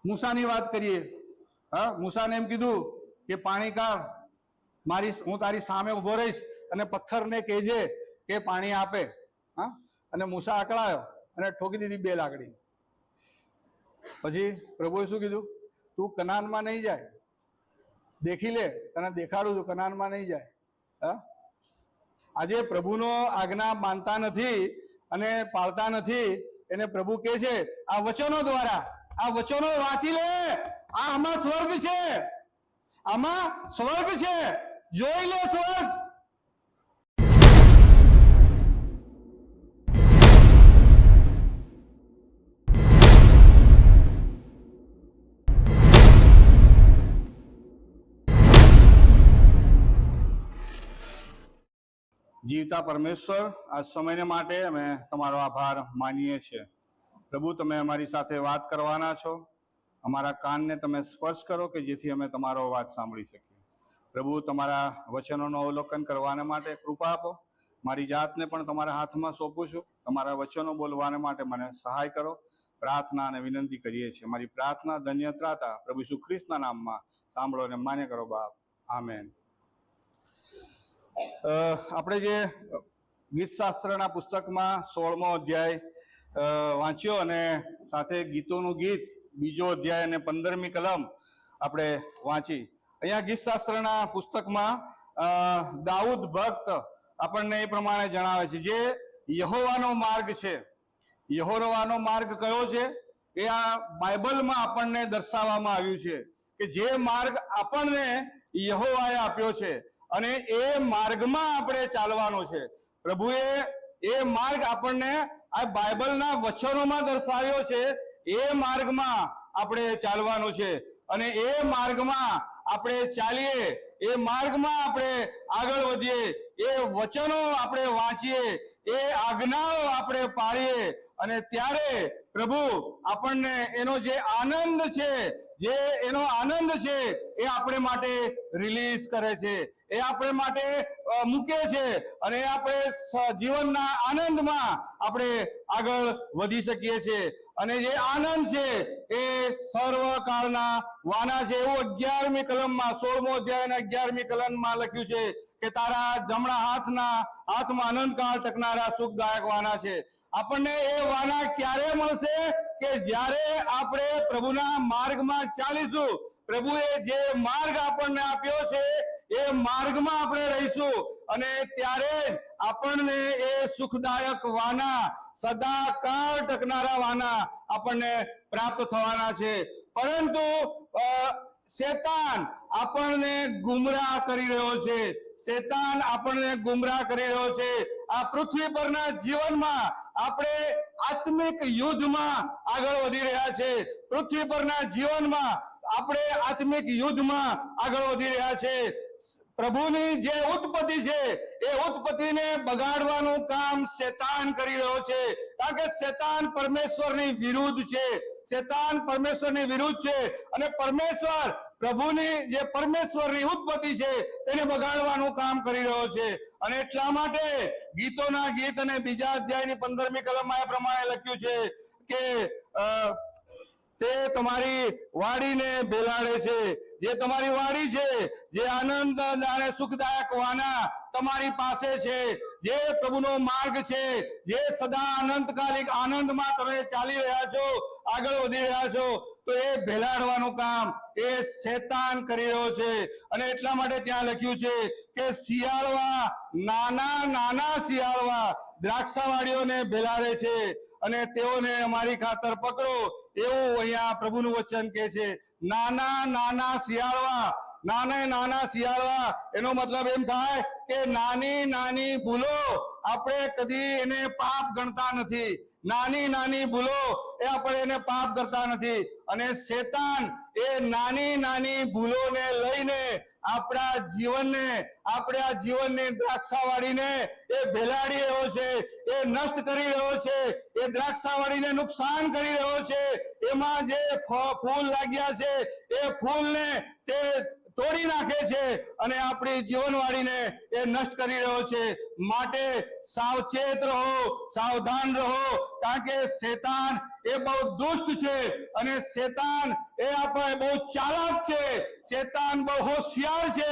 મૂસાની વાત કરીએ, હા, મૂસાને એમ કીધું કે પાણી કાઢ, હું તારી સામે ઉભો રહીશ અને પથ્થરને કહેજે કે પાણી આપે. હા, અને મૂસા અકળાયો અને ઠોકી દીધી 2 લાકડી. પછી પ્રભુએ શું કીધું? તું કનાનમાં નહીં જાય, દેખી લે, તને દેખાડું છું, કનાનમાં નહીં જાય. હા, આજે પ્રભુનો આજ્ઞા માનતા નથી અને પાળતા નથી, એને પ્રભુ કહે છે આ વચનો દ્વારા, આ વચનો વાંચી લે, આમાં સ્વર્ગ છે, આમાં સ્વર્ગ છે, જોઈ લે સ્વર્ગ. જીવતા પરમેશ્વર, આ સમયને માટે અમે તમારો આભાર માનીએ છીએ. પ્રભુ, તમે અમારી સાથે વાત કરવાના છો, અમારા કાનને તમે સ્પર્શ કરો કે જેથી અમે તમારો અવાજ સાંભળી શકીએ. પ્રભુ, તમારા વચનોનું અવલોકન કરવાને માટે કૃપા આપો. મારી જાતને પણ તમારા હાથમાં સોંપું છું, તમારા વચનો બોલવાને માટે મને સહાય કરો. પ્રાર્થના અને વિનંતી કરીએ છીએ. મારી પ્રાર્થના ધન્ય ત્રાતા પ્રભુ ઈસુ ખ્રિસ્તના નામમાં સાંભળો અને માન્ય કરો બાપ. આમેન. આપણે જે ગીતશાસ્ત્રના પુસ્તકમાં 16મો અધ્યાય વાંચ્યો અને સાથે ગીતોનું ગીત 2જો અધ્યાય અને 15મી કલમ આપણે વાંચી. અહીંયા ગીતશાસ્ત્રના પુસ્તકમાં દાઉદ ભક્ત આપણને એ પ્રમાણે જણાવે છે, જે યહોવાનો માર્ગ છે. યહોવાનો માર્ગ કયો છે એ આ બાઇબલમાં આપણને દર્શાવવામાં આવ્યું છે કે જે માર્ગ આપણને યહોવાએ આપ્યો છે અને એ માર્ગમાં આપણે ચાલવાનો છે. પ્રભુએ એ માર્ગ આપણને આ બાઇબલના વચનોમાં દર્શાવ્યો છે. એ માર્ગમાં આપણે ચાલવાનું છે અને એ માર્ગમાં આપણે ચાલીએ, એ માર્ગમાં આપણે આગળ વધીએ, એ વચનો આપણે વાંચીએ, એ આજ્ઞાઓ આપણે પાળીએ અને ત્યારે પ્રભુ આપણને એનો જે આનંદ છે, જે એનો આનંદ છે એ આપણે માટે રિલીઝ કરે છે, એ આપણે માટે મૂકે છે અને આપણે જીવનના આનંદમાં આપણે આગળ વધી શકીએ છીએ. અને જે આનંદ છે એ સર્વકાળના વાના છે. એવું 11મી કલમમાં 16મો અધ્યાય અને 11મી કલમમાં લખ્યું છે કે તારા જમણા હાથમાં આનંદકાળ ટકનારા સુખદાયક વાના છે. આપણને એ વાના ક્યારે મળશે? કે જ્યારે આપણે પ્રભુના માર્ગમાં ચાલીશું. પ્રભુએ જે માર્ગ આપણને આપ્યો છે એ માર્ગમાં આપણે રહીશું અને ત્યારે આપણને એ સુખદાયક વાના, સદાકાળ ટકનારા વાના આપણને પ્રાપ્ત થવાના છે. પરંતુ શેતાન આપણને ગુમરાહ કરી રહ્યો છે. શેતાન આપણને ગુમરાહ કરી રહ્યો છે. આ પૃથ્વી પરના જીવનમાં આપણે આત્મિક યુદ્ધમાં આગળ વધી રહ્યા છે. પૃથ્વી પરના જીવનમાં આપણે આત્મિક યુદ્ધમાં આગળ વધી રહ્યા છે. પ્રભુની જે ઉત્પત્તિ છે એ ઉત્પત્તિને બગાડવાનું કામ શેતાન કરી રહ્યો છે. કારણ કે શેતાન પરમેશ્વરની વિરુદ્ધ છે. શેતાન પરમેશ્વરની વિરુદ્ધ છે અને પરમેશ્વર, પ્રભુની જે પરમેશ્વરની ઉત્પત્તિ છે તેને બગાડવાનું કામ કરી રહ્યો છે. અને એટલા માટે ગીતોના ગીત અને 2જા અધ્યાયની 15મી કલમમાં એ પ્રમાણે લખ્યું છે કે તે તમારી વાડીને ભેલાડે છે. જે તમારી વાડી છે, જે આનંદ અને સુખદાયક વાના તમારી પાસે છે, જે પ્રભુનો માર્ગ છે, જે સદા અનંતકાલિક આનંદમાં તમે ચાલી રહ્યા છો, આગળ વધી રહ્યા છો, તો એ ભેલાડવાનું કામ એ શેતાન કરી રહ્યો છે. અને એટલા માટે ત્યાં લખ્યું છે કે શિયાળવા, નાના શિયાળવા દ્રાક્ષાવાળીઓને ભેલાડે છે અને તેઓને અમારી ખાતર પકડો, એવું અહીંયા પ્રભુનું વચન કહે છે. નાના શિયાળવા એનો મતલબ એમ થાય કે નાની ભૂલો આપણે કદી એને પાપ ગણતા નથી. નાની ભૂલો એ આપણે એને પાપ કરતા નથી. અને શેતાન એ નાની ભૂલોને લઈને આપણા જીવનને દ્રાક્ષાવાળીને એ ભેલાડી રહ્યો છે, એ નષ્ટ કરી રહ્યો છે, એ દ્રાક્ષાવાળીને નુકસાન કરી રહ્યો છે. એમાં જે ફૂલ લાગ્યા છે એ ફૂલને તે તોડી નાખે છે અને આપણી જીવનવાળીને એ નષ્ટ કરી રહ્યો છે. માટે સાવચેત રહો, સાવધાન રહો, કારણ કે શેતાન એ બહુ દુષ્ટ છે અને શેતાન એ આપણે બહુ ચાલાક છે. શેતાન બહુ હોશિયાર છે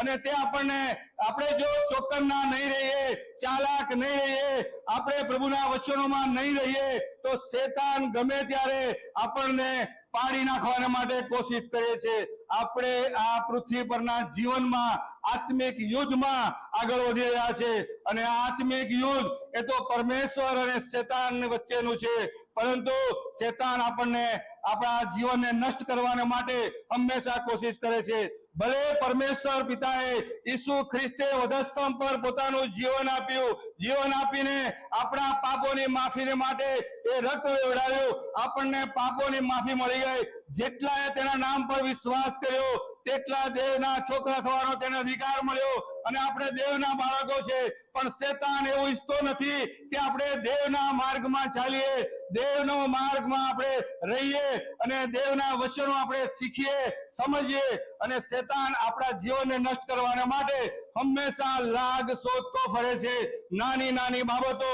અને તે આપણે જો ચોકન્ના નહીં રહીએ, ચાલાક નહીં રહીએ, આપણે પ્રભુના વચનોમાં નહીં રહીએ તો શેતાન ગમે ત્યારે આપણને પાડી નાખવાના માટે કોશિશ કરે છે. આપણે આ પૃથ્વી પરના જીવનમાં આત્મિક યુદ્ધમાં આગળ વધી રહ્યા છે અને આ આત્મિક યુદ્ધ એ તો પરમેશ્વર અને શેતાન વચ્ચેનું છે. પરંતુ શેતાન આપણને આપણા જીવનને નષ્ટ કરવાના માટે હંમેશા કોશિશ કરે છે. ભલે પરમેશ્વર પિતાએ ઈસુ ખ્રિસ્તે વધસ્તંભ પર પોતાનું જીવન આપ્યું, જીવન આપીને આપણા પાપોની માફીને માટે એ રક્ત વેવડાવ્યું, આપણને પાપોની માફી મળી ગઈ. જેટલાએ તેના નામ પર વિશ્વાસ કર્યો તેટલા દેવના છોકરા થવાનો તેને અધિકાર મળ્યો અને આપણે દેવના બાળકો છે. પણ શેતાન એવું ઈચ્છતો નથી કે આપણે દેવના માર્ગમાં ચાલીએ, દેવનો માર્ગમાં આપણે રહીએ અને દેવના વચનો આપણે શીખીએ, સમજીએ. અને શેતાન આપણા જીવનને નષ્ટ કરવાના માટે હંમેશા લાગ શોધતો ફરે છે. નાની નાની બાબતો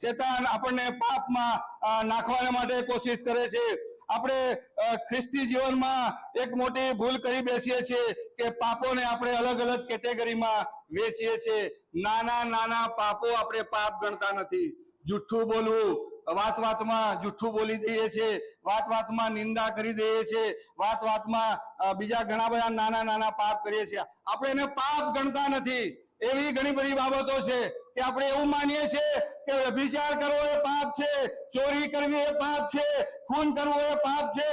શેતાન આપણને પાપમાં નાખવાના માટે કોશિશ કરે છે. આપણે ખ્રિસ્તી જીવનમાં એક મોટી ભૂલ કરી બેસીએ છીએ કે પાપોને આપણે અલગ અલગ કેટેગરીમાં વેચીએ છીએ. નાના નાના પાપો આપણે પાપ ગણતા નથી. જુઠ્ઠું બોલવું, વાત વાતમાં જુઠ્ઠું બોલી દઈએ છીએ, વાત વાતમાં નિંદા કરી દઈએ છીએ, વાત વાતમાં બીજા ઘણા બધા નાના નાના પાપ કરીએ છીએ. આપણે એને પાપ ગણતા નથી. એવી ઘણી બધી બાબતો છે કે આપણે એવું માનીએ છીએ કે વ્યભિચાર કરવો એ પાપ છે, ચોરી કરવી એ પાપ છે, ખૂન કરવું એ પાપ છે,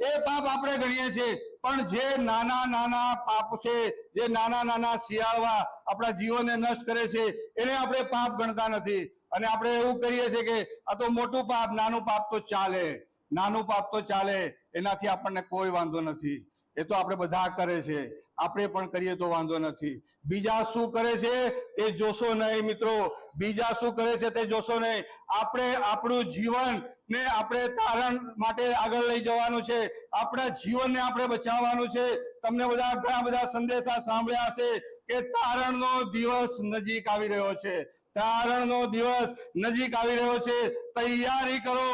એ પાપ આપણે ગણીએ છીએ. પણ જે નાના નાના પાપ છે, જે નાના નાના શિયાળવા આપણા જીવનને નષ્ટ કરે છે, એને આપણે પાપ ગણતા નથી. અને આપણે એવું કરીએ છીએ કે આ તો મોટું પાપ, નાનું પાપ તો ચાલે, નાનું પાપ તો ચાલે, એનાથી આપણને કોઈ વાંધો નથી. એ તો આપણે બધા કરે છે, આપણે પણ કરીએ તો વાંધો નથી. બીજા શું કરે છે તે જોશો નહીં મિત્રો, બીજા શું કરે છે તે જોશો નહીં. આપણે આપણું જીવન ને આપણે તારણ માટે આગળ લઈ જવાનું છે. આપણા જીવનને આપણે બચાવવાનું છે. તમને ઘણા બધા સંદેશા સાંભળ્યા હશે કે તારણનો દિવસ નજીક આવી રહ્યો છે. તારણનો દિવસ નજીક આવી રહ્યો છે. તૈયારી કરો.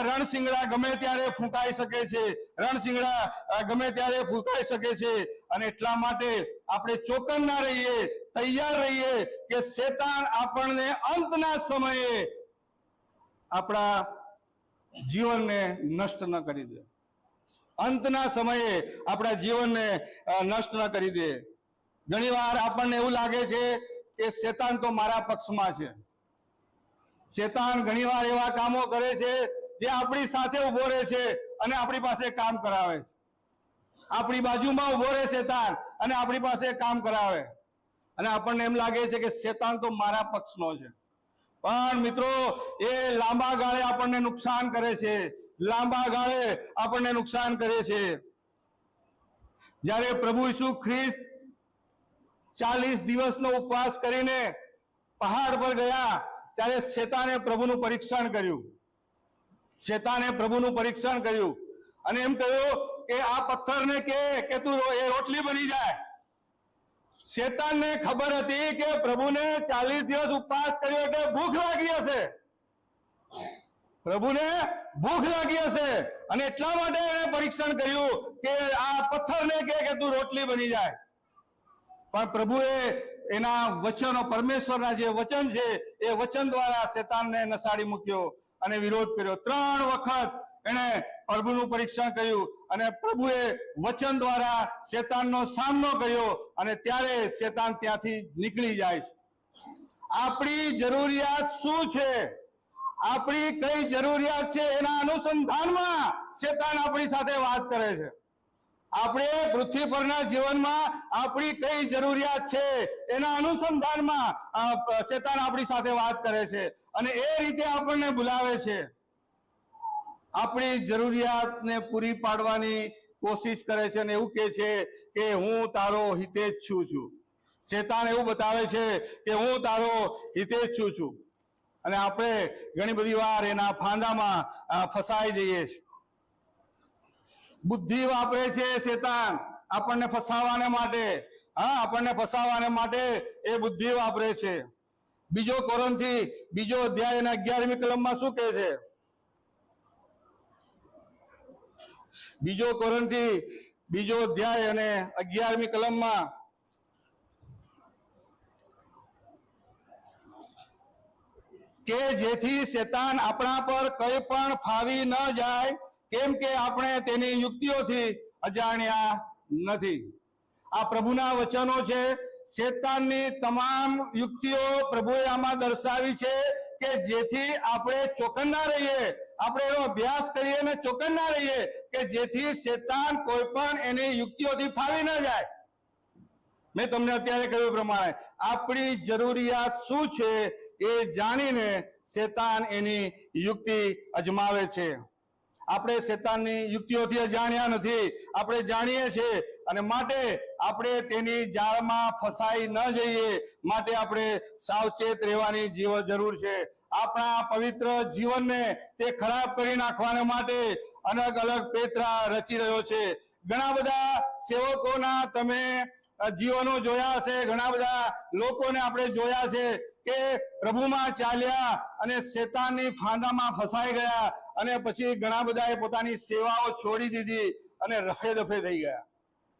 રણશિંગડા ગમે ત્યારે ફૂંકાઈ શકે છે, રણશિંગડા ગમે ત્યારે ફૂંકાઈ શકે છે. અને એટલા માટે આપણે ચોકન્ના રહીએ, તૈયાર રહીએ કે શેતાન આપણને અંતના સમયે આપણા જીવનને નષ્ટ ન કરી દે. અંતના સમયે આપણા જીવનને નષ્ટ ન કરી દે. ઘણીવાર આપણને એવું લાગે છે કે શેતાન તો મારા પક્ષમાં છે. શેતાન ઘણીવાર એવા કામો કરે છે જે આપણી સાથે ઉભો રહે છે અને આપણી પાસે કામ કરાવે છે. આપણી બાજુમાં ઉભો રહે શેતાન અને આપણી પાસે કામ કરાવે અને આપણને એમ લાગે છે કે શેતાન તો મારા પક્ષનો છે. પણ મિત્રો, એ લાંબા ગાળે આપણને નુકસાન કરે છે, લાંબા ગાળે આપણને નુકસાન કરે છે. જ્યારે પ્રભુ ઈસુ ખ્રિસ્ત 40 દિવસનો ઉપવાસ કરીને પહાડ પર ગયા ત્યારે શેતાને પ્રભુનું પરીક્ષણ કર્યું. શેતાને પ્રભુનું પરીક્ષણ કર્યું અને એમ કહ્યું કે આ પથ્થરને કે તું એ રોટલી બની જાય. શેતાનને ખબર હતી કે પ્રભુને 40 દિવસ ઉપવાસ કર્યો એટલે ભૂખ લાગી હશે, પ્રભુને ભૂખ લાગી હશે અને એટલા માટે એને પરીક્ષણ કર્યું કે આ પથ્થરને કે તું રોટલી બની જાય. પણ પ્રભુએ એના વચનો, પરમેશ્વરના જે વચન છે એ વચન દ્વારા શેતાનને નસાડી મૂક્યો અને વિરોધ કર્યો. 3 વખત એને પ્રભુનું પરીક્ષણ કર્યું અને પ્રભુએ વચન દ્વારા શેતાનનો સામનો કર્યો અને ત્યારે શેતાન ત્યાંથી નીકળી જાય છે. આપણી જરૂરિયાત શું છે, આપણી કઈ જરૂરિયાત છે, એના અનુસંધાનમાં શેતાન આપણી સાથે વાત કરે છે. આપણે પૃથ્વી પરના જીવનમાં આપણી કઈ જરૂરિયાત છે એના અનુસંધાનમાં શેતાન આપણી સાથે વાત કરે છે અને એ રીતે આપણને બોલાવે છે. આપણી જરૂરિયાતને પૂરી પાડવાની કોશિશ કરે છે અને એવું કહે છે કે હું તારો હિતેચ્છુ છું. શેતાન એવું બતાવે છે કે હું તારો હિતેચ્છુ છું અને આપણે ઘણી બધી વાર એના ફાંદામાં ફસાઈ જઈએ છીએ. બુદ્ધિ વાપરે છે શેતાન, આપણને ફસાવાને માટે, આપણને ફસાવાને માટે એ બુદ્ધિ વાપરે છે. બીજો કોરિન્થી બીજો અધ્યાય અને 11મી કલમમાં શું કહે છે? બીજો કોરિન્થી બીજો અધ્યાય અને 11મી કલમમાં કે જેથી શેતાન આપણા પર કંઈ પણ ફાવી ન જાય, કેમ કે આપણે તેની યુક્તિઓથી અજાણ્યા નથી. આ પ્રભુના વચનો છે. શેતાનની તમામ યુક્તિઓ પ્રભુએ આમાં દર્શાવી છે કે જેથી આપણે ચોકન્ના રહીએ, આપણે એનો અભ્યાસ કરીએ અને ચોકન્ના રહીએ કે જેથી શેતાન કોઈ પણ એની યુક્તિઓથી ફાવી ન જાય. મેં તમને અત્યારે કહ્યું પ્રમાણે આપણી જરૂરિયાત શું છે એ જાણીને શેતાન એની યુક્તિ અજમાવે છે. આપણે શેતાનની યુક્તિઓથી અજાણ્યા નથી, આપણે જાણીએ છીએ, અને માટે આપણે તેની જાળમાં ફસાઈ ન જઈએ માટે આપણે સાવચેત રહેવાની જરૂર છે. આપણા પવિત્ર જીવનને તે ખરાબ કરી નાખવાને માટે અલગ અલગ પેતરા રચી રહ્યો છે. ઘણા બધા સેવકોના તમે જીવનો જોયા છે, ઘણા બધા લોકોને આપણે જોયા છે કે પ્રભુમાં ચાલ્યા અને શેતાનની ફાંદામાં ફસાઈ ગયા, અને પછી ઘણા બધાએ પોતાની સેવાઓ છોડી દીધી અને રફે દફે થઈ ગયા.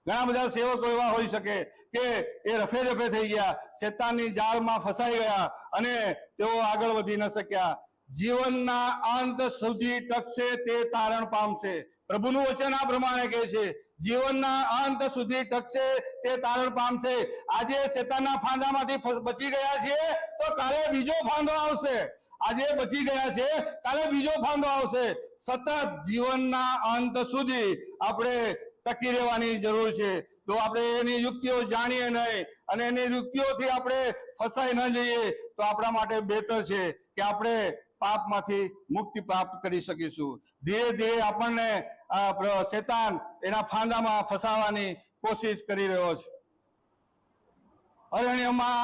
ઘણા બધા સેવકો એવા હોઈ શકે કે એ રફે દફે થઈ ગયા, શેતાનની જાળમાં ફસાઈ ગયા અને તેઓ આગળ વધી ન શક્યા. જીવનના અંત સુધી ટકશે તે તારણ પામશે. પ્રભુનું વચન આ પ્રમાણે કહે છે, જીવનના અંત સુધી ટકશે તે તારણ પામશે. આજે શેતાનના ફાંદામાંથી બચી ગયા છે તો કાલે બીજો ફાંદો આવશે. આજે બચી ગયા છે, કાલે બીજો ફાંદો આવશે. સતત જીવનના અંત સુધી આપણે ટકી રહેવાની જરૂર છે. તો આપણે એની યુક્તિઓ જાણીએ નહીં અને એની યુક્તિઓથી આપણે ફસાઈ ન જઈએ તો આપણા માટે બહેતર છે કે આપણે પાપમાંથી મુક્તિ પ્રાપ્ત કરી શકીશું. ધીરે ધીરે આપણને શેતાન એના ફાંદામાં ફસાવાની કોશિશ કરી રહ્યો છે. અરણ્યમાં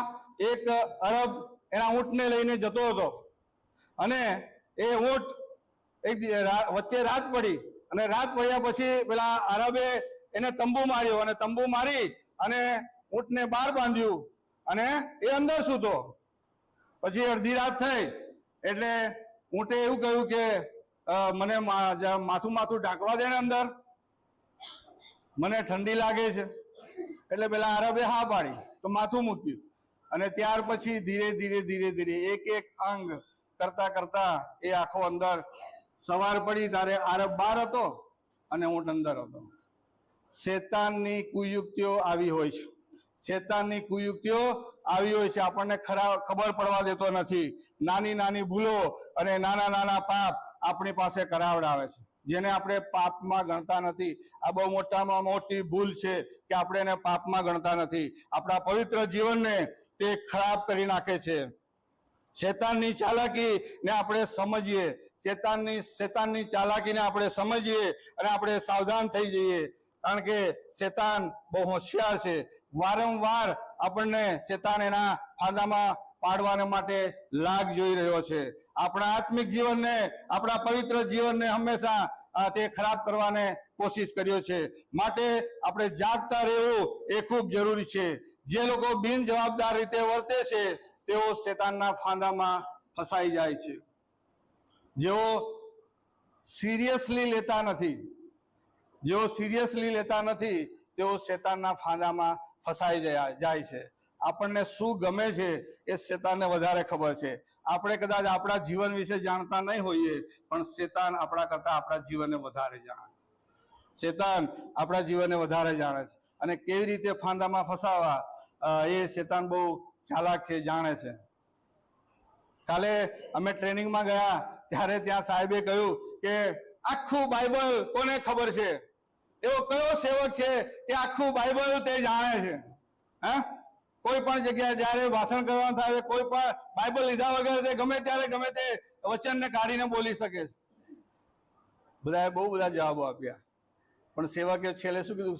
એક અરબ એના ઊંટને લઈને જતો હતો, અને એ ઊંટ એક વચ્ચે રાત પડી, અને રાત પડ્યા પછી પેલા અરબે એને તંબુ માર્યો, અને તંબુ મારી અને ઊંટને બહાર બાંધ્યું અને એ અંદર સૂતો. પછી અડધી રાત થઈ એટલે ઊંટે એવું કહ્યું કે મને માથું ઢાંકવા દે ને, અંદર મને ઠંડી લાગે છે. એટલે પેલા અરબે હા પાડી તો માથું મૂક્યું, અને ત્યાર પછી ધીરે ધીરે ધીરે ધીરે એક એક અંગ કરતા કરતા એ આખો અંદર સવાર પડી ત્યારે અરબ બહાર હતો અને ઊંટ અંદર હતો. શેતાનની કુયુક્તિઓ આવી હોય છે. શેતાનની કુયુક્તિઓ આવી હોય છે, આપણને ખબર પડવા દેતો નથી. નાની નાની ભૂલો અને નાના નાના પાપ આપણી પાસે કરાવડાવે છે, જેને આપણે પાપમાં ગણતા નથી. આ બહુ મોટામાં મોટી ભૂલ છે કે આપણે એને પાપમાં ગણતા નથી. આપણા પવિત્ર જીવનને તે ખરાબ કરી નાખે છે. શેતાનની ચાલાકીને આપણે સમજીએ, શેતાનની ચાલાકીને આપણે સમજીએ અને આપણે સાવધાન થઈ જઈએ, કારણ કે શેતાન બહુ હોશિયાર છે. વારંવાર આપણને શેતાન એના ફાંદામાં પાડવાને માટે લાગ જોઈ રહ્યો છે. આપણા આત્મિક જીવનને, આપણા પવિત્ર જીવનને હંમેશા તે ખરાબ કરવાને કોશિશ કર્યો છે. માટે આપણે જાગતા રહેવું એ ખૂબ જરૂરી છે. જે લોકો બિનજવાબદાર રીતે વર્તે છે તેઓ શેતાનના ફાંદામાં ફસાઈ જાય છે. જેઓ સિરિયસલી લેતા નથી તેઓ શેતાનના ફાંદામાં ફસાઈ જાય છે. આપણને શું ગમે છે એ શેતાનને વધારે ખબર છે. આપણે કદાચ આપણા જીવન વિશે જાણતા નહીં હોઈએ, પણ શેતાન આપણા કરતા આપણા જીવનને વધારે જાણે. શેતાન આપણા જીવનને વધારે જાણે છે, અને કેવી રીતે ફાંદામાં ફસાવા એ શેતાન બહુ ચાલાક છે, જાણે છે. કાલે અમે ટ્રેનિંગમાં ગયા ત્યારે ત્યાં સાહેબે કહ્યું કે આખું બાઇબલ કોને ખબર છે? એવો કયો સેવક છે કે આખું બાઇબલ તે જાણે છે? કોઈ પણ જગ્યાએ જયારે ભાષણ કરવાનું થાય, કોઈ પણ બાઇબલ લીધા વગર તે ગમે ત્યારે ગમે તે વચનને કાઢીને બોલી શકે છે. બધાએ બહુ બધા જવાબો આપ્યા, પણ સેવકે છેલ્લે શું કીધું?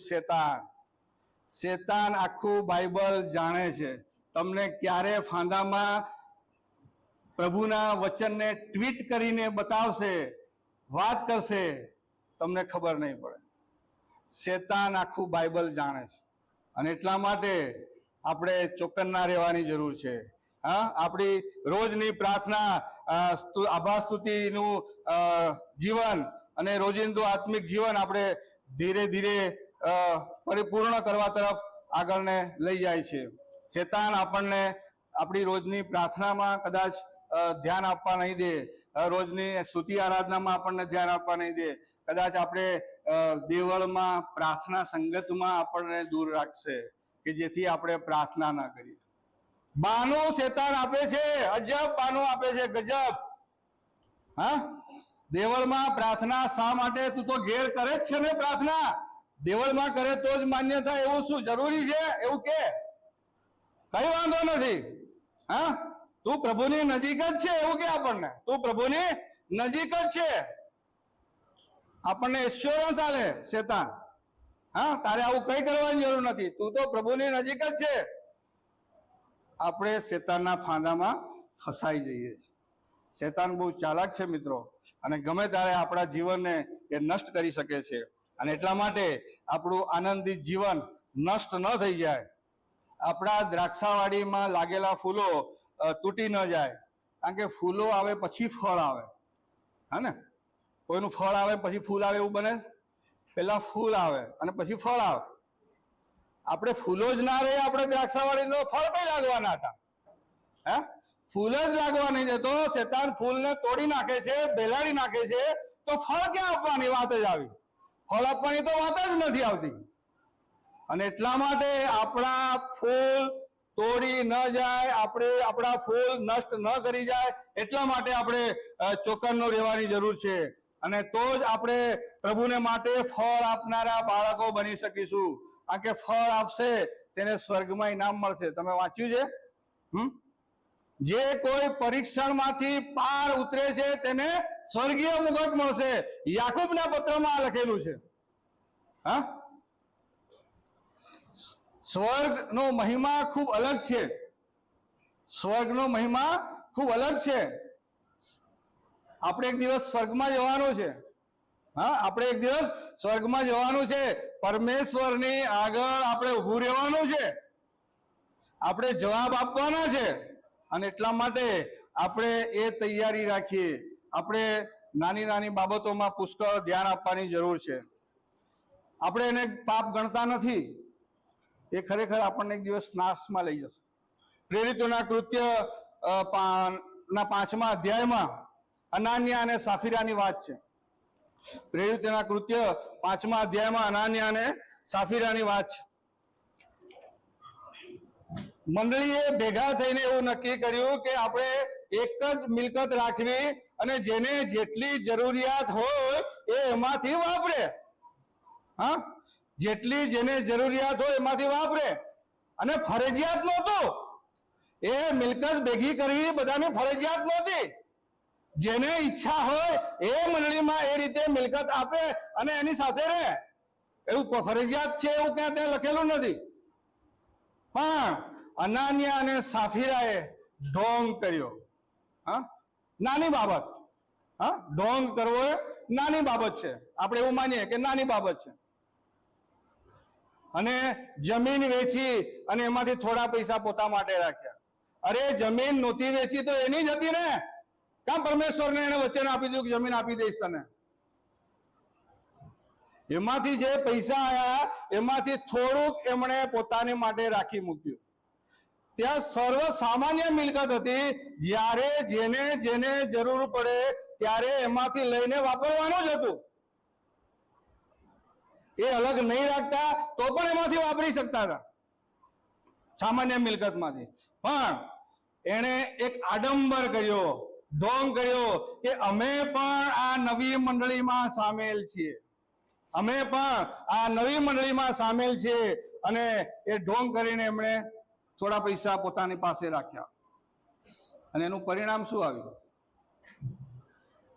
શેતાન આખું બાઇબલ જાણે છે. તમને ક્યારે ફાંદામાં પ્રભુના વચનને ટ્વીટ કરીને બતાવશે, વાત કરશે, તમને ખબર નહીં પડે. શેતાન આખું બાઇબલ જાણે છે, અને એટલા માટે આપણે ચોકન્ના રહેવાની જરૂર છે. હા, આપણી રોજની પ્રાર્થના, આભાર સ્તુતિનું જીવન અને રોજિંદુ આત્મિક જીવન આપણે ધીરે ધીરે પરિપૂર્ણ કરવા તરફ આગળને લઈ જાય છે. શેતાન આપણને આપણી રોજની પ્રાર્થનામાં કદાચ ધ્યાન આપવા નહીં દે, રોજની સ્તુતિ આરાધનામાં આપણને ધ્યાન આપવા નહીં દે, કદાચ આપણે દેવળમાં પ્રાર્થના સંગતમાં આપણને દૂર રાખશે કે જેથી આપણે પ્રાર્થના ના કરીએ. બાનું શેતાન આપે છે, અજબ બાનું આપે છે, ગજબ. હા, દેવળમાં પ્રાર્થના શા માટે? તું તો ઘેર કરે જ છે ને પ્રાર્થના, દેવળમાં કરે તો જ માન્ય થાય એવું શું જરૂરી છે? એવું કે કઈ વાંધો નથી. હા, તું પ્રભુની નજીક જ છે એવું કે આપણને, તું પ્રભુની નજીક જ છે, આપણને એશ્યોરન્સ આલે શેતાન. હા, તારે આવું કઈ કરવાની જરૂર નથી, તું તો પ્રભુની નજીક જ છે. આપણે શેતાનના ફાંદામાં ફસાઈ જઈએ છીએ. શેતાન બહુ ચાલાક છે મિત્રો, અને ગમે ત્યારે આપણા જીવનને એ નષ્ટ કરી શકે છે. અને એટલા માટે આપણું આનંદિત જીવન નષ્ટ ન થઈ જાય, આપણા દ્રાક્ષાવાડીમાં લાગેલા ફૂલો તૂટી ન જાય, કારણ કે ફૂલો આવે પછી ફળ આવે. હા ને, કોઈનું ફળ આવે પછી ફૂલ આવે એવું બને? પેલા ફૂલ આવે અને પછી ફળ આવે. આપણે ફૂલો જ ના રહે આપણે દ્રાક્ષાવાડીનો, ફળ કઈ લાગવાના હતા? હે, ફૂલ જ લાગવા નહીં દેતો. શેતાન ફૂલને તોડી નાખે છે, બેલાડી નાખે છે, તો ફળ ક્યાં આપવાની વાત જ આવી? ફળ આપવાની તો વાત જ નથી આવતી. અને એટલા માટે આપણા ફૂલ તોડી ન જાય, આપણે આપણા ફૂલ નષ્ટ ન કરી જાય, એટલા માટે આપણે ચોકન્નું રહેવાની જરૂર છે. અને તો જ આપણે પ્રભુને માટે ફળ આપનારા બાળકો બની શકીશું. કારણ કે ફળ આપશે તેને સ્વર્ગમાં ઇનામ મળશે. તમે વાંચ્યું છે? જે કોઈ પરીક્ષણમાંથી પાર ઉતરે છે તેને સ્વર્ગીય મુગટ મળશે. યાકૂબના પત્રમાં આ લખેલું છે. હા, સ્વર્ગનો મહિમા ખૂબ અલગ છે, સ્વર્ગનો મહિમા ખૂબ અલગ છે. આપણે એક દિવસ સ્વર્ગમાં જવાનું છે. હા, આપણે એક દિવસ સ્વર્ગમાં જવાનું છે, પરમેશ્વરની આગળ આપણે ઊભું રહેવાનું છે, આપણે જવાબ આપવાના છે. અને એટલા માટે આપણે એ તૈયારી રાખીએ. આપણે નાની નાની બાબતોમાં પુષ્કળ ધ્યાન આપવાની જરૂર છે. આપણે એને પાપ ગણતા નથી, એ ખરેખર આપણને એક દિવસ નાશમાં લઈ જશે. પ્રેરિતોના કૃત્ય ના 5મા અધ્યાયમાં અનાન્યા અને સાફીરાની વાત છે. પ્રેરિતોના કૃત્ય 5મા અધ્યાયમાં અનાન્યા અને સાફીરાની વાત છે. મંડળીએ ભેગા થઈને એવું નક્કી કર્યું કે આપણે એક જ મિલકત રાખવી, અને જેને જેટલી જરૂરિયાત હોય એ એમાંથી વાપરે. હા, જેટલી જેને જરૂરિયાત હોય એમાંથી વાપરે. અને ફરજિયાત નહોતું, એ મિલકત ભેગી કરવી બધાની ફરજિયાત નહોતી. જેને ઈચ્છા હોય એ મંડળીમાં એ રીતે મિલકત આપે અને એની સાથે રહે. એવું ફરજિયાત છે એવું ક્યાં ત્યાં લખેલું નથી. પણ અનાન્યા અને સાફીરાએ ઢોંગ કર્યો. હા, નાની બાબત. હા, ઢોંગ કરવો એ નાની બાબત છે. આપણે એવું માનીએ કે નાની બાબત છે. અને જમીન વેચી અને એમાંથી થોડા પૈસા પોતા માટે રાખ્યા. અરે, જમીન નહોતી વેચી તો એની જ હતી ને. કાં પરમેશ્વરને એને વચન આપી દીધું કે જમીન આપી દઈશ તને? એમાંથી જે પૈસા આવ્યા એમાંથી થોડુંક એમણે પોતાની માટે રાખી મૂક્યું. ત્યાં સર્વ સામાન્ય મિલકત હતી. જ્યારે જેને જેને જરૂર પડે ત્યારે એમાંથી લઈને વાપરવાનું જ હતું. એ અલગ નહીં રાખતા તો પણ એમાંથી વાપરી શકતા હતા, સામાન્ય મિલકતમાંથી. પણ એણે એક આડંબર કર્યો, ઢોંગ કર્યો કે અમે પણ આ નવી મંડળીમાં સામેલ છીએ, અમે પણ આ નવી મંડળીમાં સામેલ છીએ. અને એ ઢોંગ કરીને એમણે થોડા પૈસા પોતાની પાસે રાખ્યા. અને એનું પરિણામ શું આવ્યું?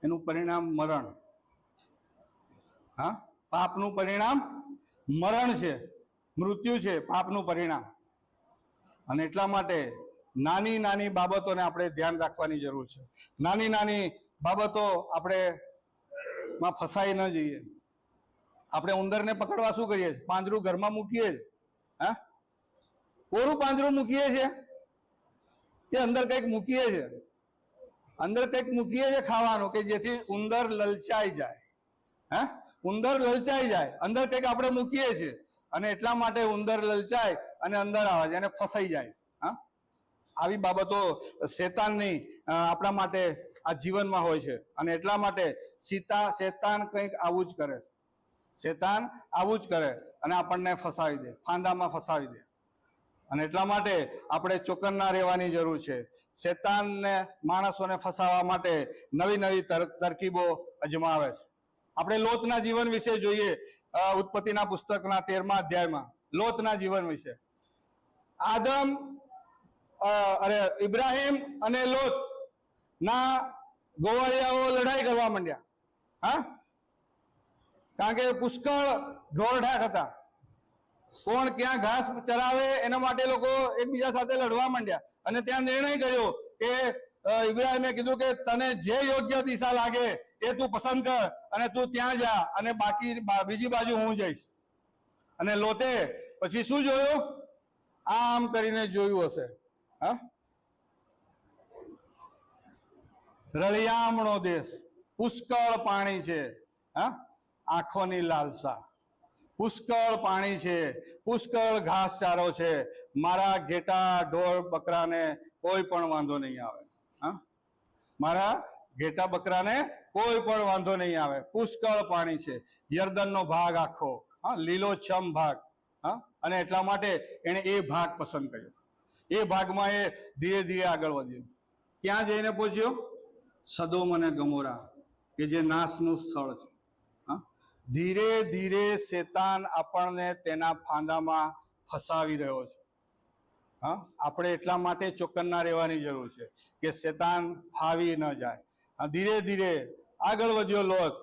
એનું પરિણામ મરણ. હા, પાપનું પરિણામ મરણ છે, મૃત્યુ છે પાપનું પરિણામ. અને એટલા માટે નાની નાની બાબતોને આપણે ધ્યાન રાખવાની જરૂર છે. નાની નાની બાબતો આપણે માં ફસાઈ ન જઈએ. આપણે ઉંદરને પકડવા શું કરીએ? પાંજરું ઘરમાં મૂકીએ જ. હા, કોરું પાંજરું મૂકીએ છીએ કે અંદર કંઈક મૂકીએ છીએ? અંદર કંઈક મૂકીએ છીએ ખાવાનું, કે જેથી ઉંદર લલચાઈ જાય. હા, ઉંદર લલચાઈ જાય, અંદર કંઈક આપણે મૂકીએ છીએ અને એટલા માટે ઉંદર લલચાય અને અંદર આવે છે, એને ફસાઈ જાય. હા, આવી બાબતો શેતાનની આપણા માટે આ જીવનમાં હોય છે અને એટલા માટે શેતાન કંઈક આવું જ કરે. શેતાન આવું જ કરે અને આપણને ફસાવી દે, ફાંદામાં ફસાવી દે. અને એટલા માટે આપણે ચોકન્ના રહેવાની જરૂર છે. શેતાનને માણસોને ફસાવવા માટે નવી નવી તરકીબો અજમાવે છે. આપણે લોતના જીવન વિશે જોઈએ, ઉત્પત્તિના પુસ્તકના 13મા અધ્યાયમાં લોતના જીવન વિશે. ઇબ્રાહિમ અને લોત ના ગોવાળિયાઓ લડાઈ કરવા માંડ્યા. હા, કારણ કે પુષ્કળ ઢોરઢાક હતા. કોણ ક્યાં ઘાસ ચરાવે એના માટે લોકો એકબીજા સાથે લડવા માંડ્યા અને ત્યાં નિર્ણય કર્યો કે ઇબ્રાહિમે કીધું કે તને જે યોગ્ય દિશા લાગે એ તું પસંદ કર અને તું ત્યાં જા અને બીજી બાજુ હું જઈશ. અને લોતે પછી શું જોયું? આમ કરીને જોયું હશે. હા, રળિયામણો દેશ, પુષ્કળ પાણી છે. હા, આંખોની લાલસા, પુષ્કળ પાણી છે, પુષ્કળ ઘાસચારો છે. મારા ઘેટા ઢોર બકરાને કોઈ પણ વાંધો નહીં આવે. હા, મારા ઘેટા બકરાને કોઈ પણ વાંધો નહીં આવે. પુષ્કળ પાણી છે, યર્દનનો ભાગ આખો, હા, લીલોછમ ભાગ. હા, અને એટલા માટે એને એ ભાગ પસંદ કર્યો. એ ભાગમાં એ ધીરે ધીરે આગળ વધ્યો. ક્યાં જઈને પહોંચ્યો? સદોમ અને ગમોરા, કે જે નાશનું સ્થળ છે. હા, ધીરે ધીરે શેતાન આપણને તેના ફાંદામાં ફસાવી રહ્યો છે. હા, આપણે એટલા માટે ચોકન્ના રહેવાની જરૂર છે કે શેતાન ફાવી ન જાય. ધીરે ધીરે આગળ વધ્યો લોત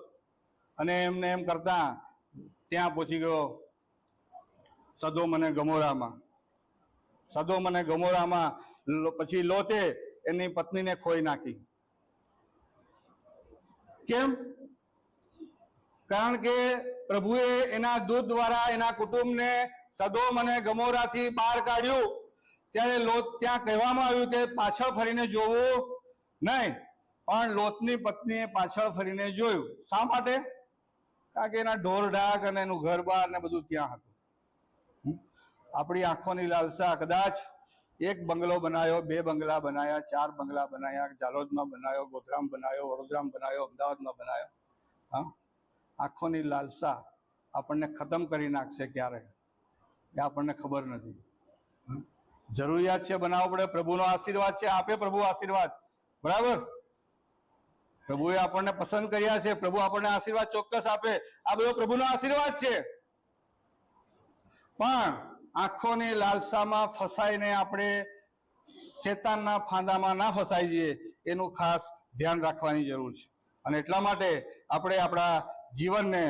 અને એમને એમ કરતા ત્યાં પહોંચી ગયો સદોમ અને ગમોરામાં. સદોમ અને ગમોરામાં પછી લોતે એની પત્નીને ખોઈ નાખી. કેમ? કારણ કે પ્રભુએ એના દૂત દ્વારા એના કુટુંબને સદોમ અને ગમોરાથી બહાર કાઢ્યું. ત્યારે લોત ત્યાં કહેવામાં આવ્યું કે પાછળ ફરીને જોવું નહીં, પણ લોતની પત્નીએ પાછળ ફરીને જોયું. શા માટે? કારણ કે એના ઢોર ઢાક અને એનું ઘર બાર ને બધું ત્યાં હતું. આપણી આંખોની લાલસા, કદાચ એક બંગલો બનાવ્યો, 2 બંગલા બનાવ્યા, 4 બંગલા બનાવ્યા, જાલોદમાં બનાવ્યો, ગોધરામાં બનાવ્યો, વડોદરામાં બનાવ્યો, અમદાવાદમાં બનાવ્યો. હા, આંખોની લાલસા આપણને ખતમ કરી નાખશે ક્યારે એ આપણને ખબર નથી. જરૂરિયાત છે બનાવવો પડે, પ્રભુનો આશીર્વાદ છે, આપે પ્રભુ આશીર્વાદ. બરાબર, પ્રભુએ આપણને પસંદ કર્યા છે, પ્રભુ આપણને આશીર્વાદ ચોક્કસ આપે. આ બધો પ્રભુનો આશીર્વાદ છે. પણ આંખોની લાલસામાં ફસાઈને આપણે શેતાનના ફાંદામાં ના ફસાઈ જઈએ એનું ખાસ ધ્યાન રાખવાની જરૂર છે. અને એટલા માટે આપણે આપણા જીવનને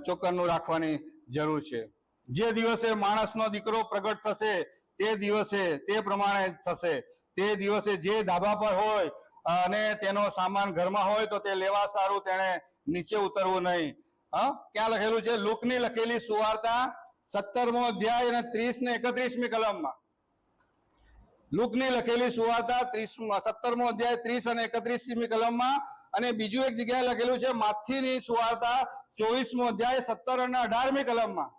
ચોકન્નું રાખવાની જરૂર છે. જે દિવસે માણસનો દીકરો પ્રગટ થશે તે દિવસે તે પ્રમાણે થશે. તે દિવસે જે ધાબા પર હોય અને તેનો સામાન ઘરમાં હોય તો તે લેવા સારું તેણે નીચે ઉતરવું નહીં. હા, ક્યાં લખેલું છે? લુકની લખેલી સુવાર્તા 17મો અધ્યાય અને 30 ને 31મી કલમમાં. લુકની લખેલી સુવાર્તા 17મો અધ્યાય 30 અને 31મી કલમમાં. અને બીજું એક જગ્યાએ લખેલું છે માથીની સુવાર્તા 24મો અધ્યાય 17 અને 18મી કલમમાં.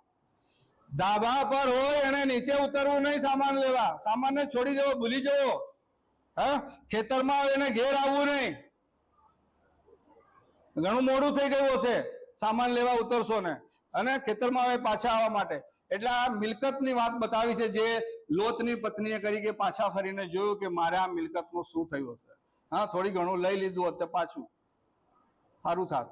ધાબા પર હોય અને નીચે ઉતરવું નહીં સામાન લેવા. સામાનને છોડી દેવો, ભૂલી જવો. હા, ખેતરમાં હોય એને ઘેર આવવું નહીં. ઘણું મોડું થઈ ગયું હશે સામાન લેવા ઉતરશો ને, અને ખેતરમાં આવે પાછા આવવા માટે. એટલે આ મિલકતની વાત બતાવી છે જે લોતની પત્નીએ કરી, કે પાછા ફરીને જોયું કે મારા મિલકતનું શું થયું હશે. હા, થોડી ઘણું લઈ લીધું હોત તો પાછું સારું થાત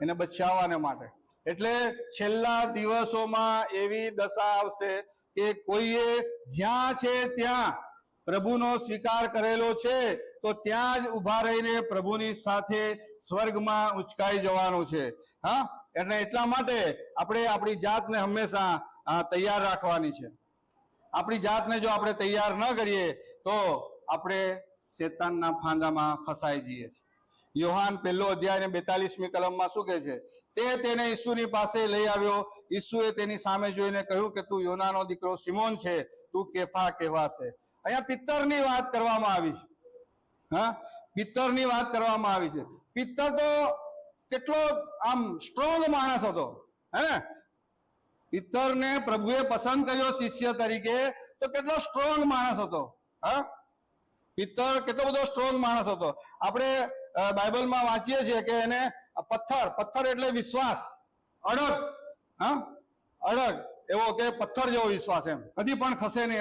એને બચાવવાને માટે. એટલે છેલ્લા દિવસોમાં એવી દશા આવશે કે કોઈએ જ્યાં છે ત્યાં પ્રભુનો સ્વીકાર કરેલો છે તો ત્યાં જ ઉભા રહીને પ્રભુની સાથે સ્વર્ગમાં ઉચકાઈ જવાનું છે. હા, એટલે એટલા માટે આપણે આપણી જાતને હંમેશા તૈયાર રાખવાની છે. આપણી જાતને જો આપણે તૈયાર ન કરીએ તો આપણે શેતાનના ફાંદામાં ફસાઈ જઈએ છીએ. યોહાન 1 અધ્યાય 42મી કલમમાં શું કહે છે? તે તેને ઈસુની પાસે લઈ આવ્યો. ઈસુએ તેની સામે જોઈને કહ્યું કે તું યોનાનો દીકરો સિમોન છે, તું કેફા કહેવાશે. અહીંયા પિત્તરની વાત કરવામાં આવી છે. હા, પિત્તરની વાત કરવામાં આવી છે. પિત્તર તો કેટલો આમ સ્ટ્રોંગ માણસ હતો, હે? પિત્તરને પ્રભુએ પસંદ કર્યો શિષ્ય તરીકે, તો કેટલો સ્ટ્રોંગ માણસ હતો. હા, પિત્તર કેટલો બધો સ્ટ્રોંગ માણસ હતો. આપણે બાઇબલમાં વાંચીએ છીએ કે એને પથ્થર એટલે વિશ્વાસ, અડગ, હા, અડગ એવો કે પથ્થર જેવો વિશ્વાસ, એમ કદી પણ ખસે નહીં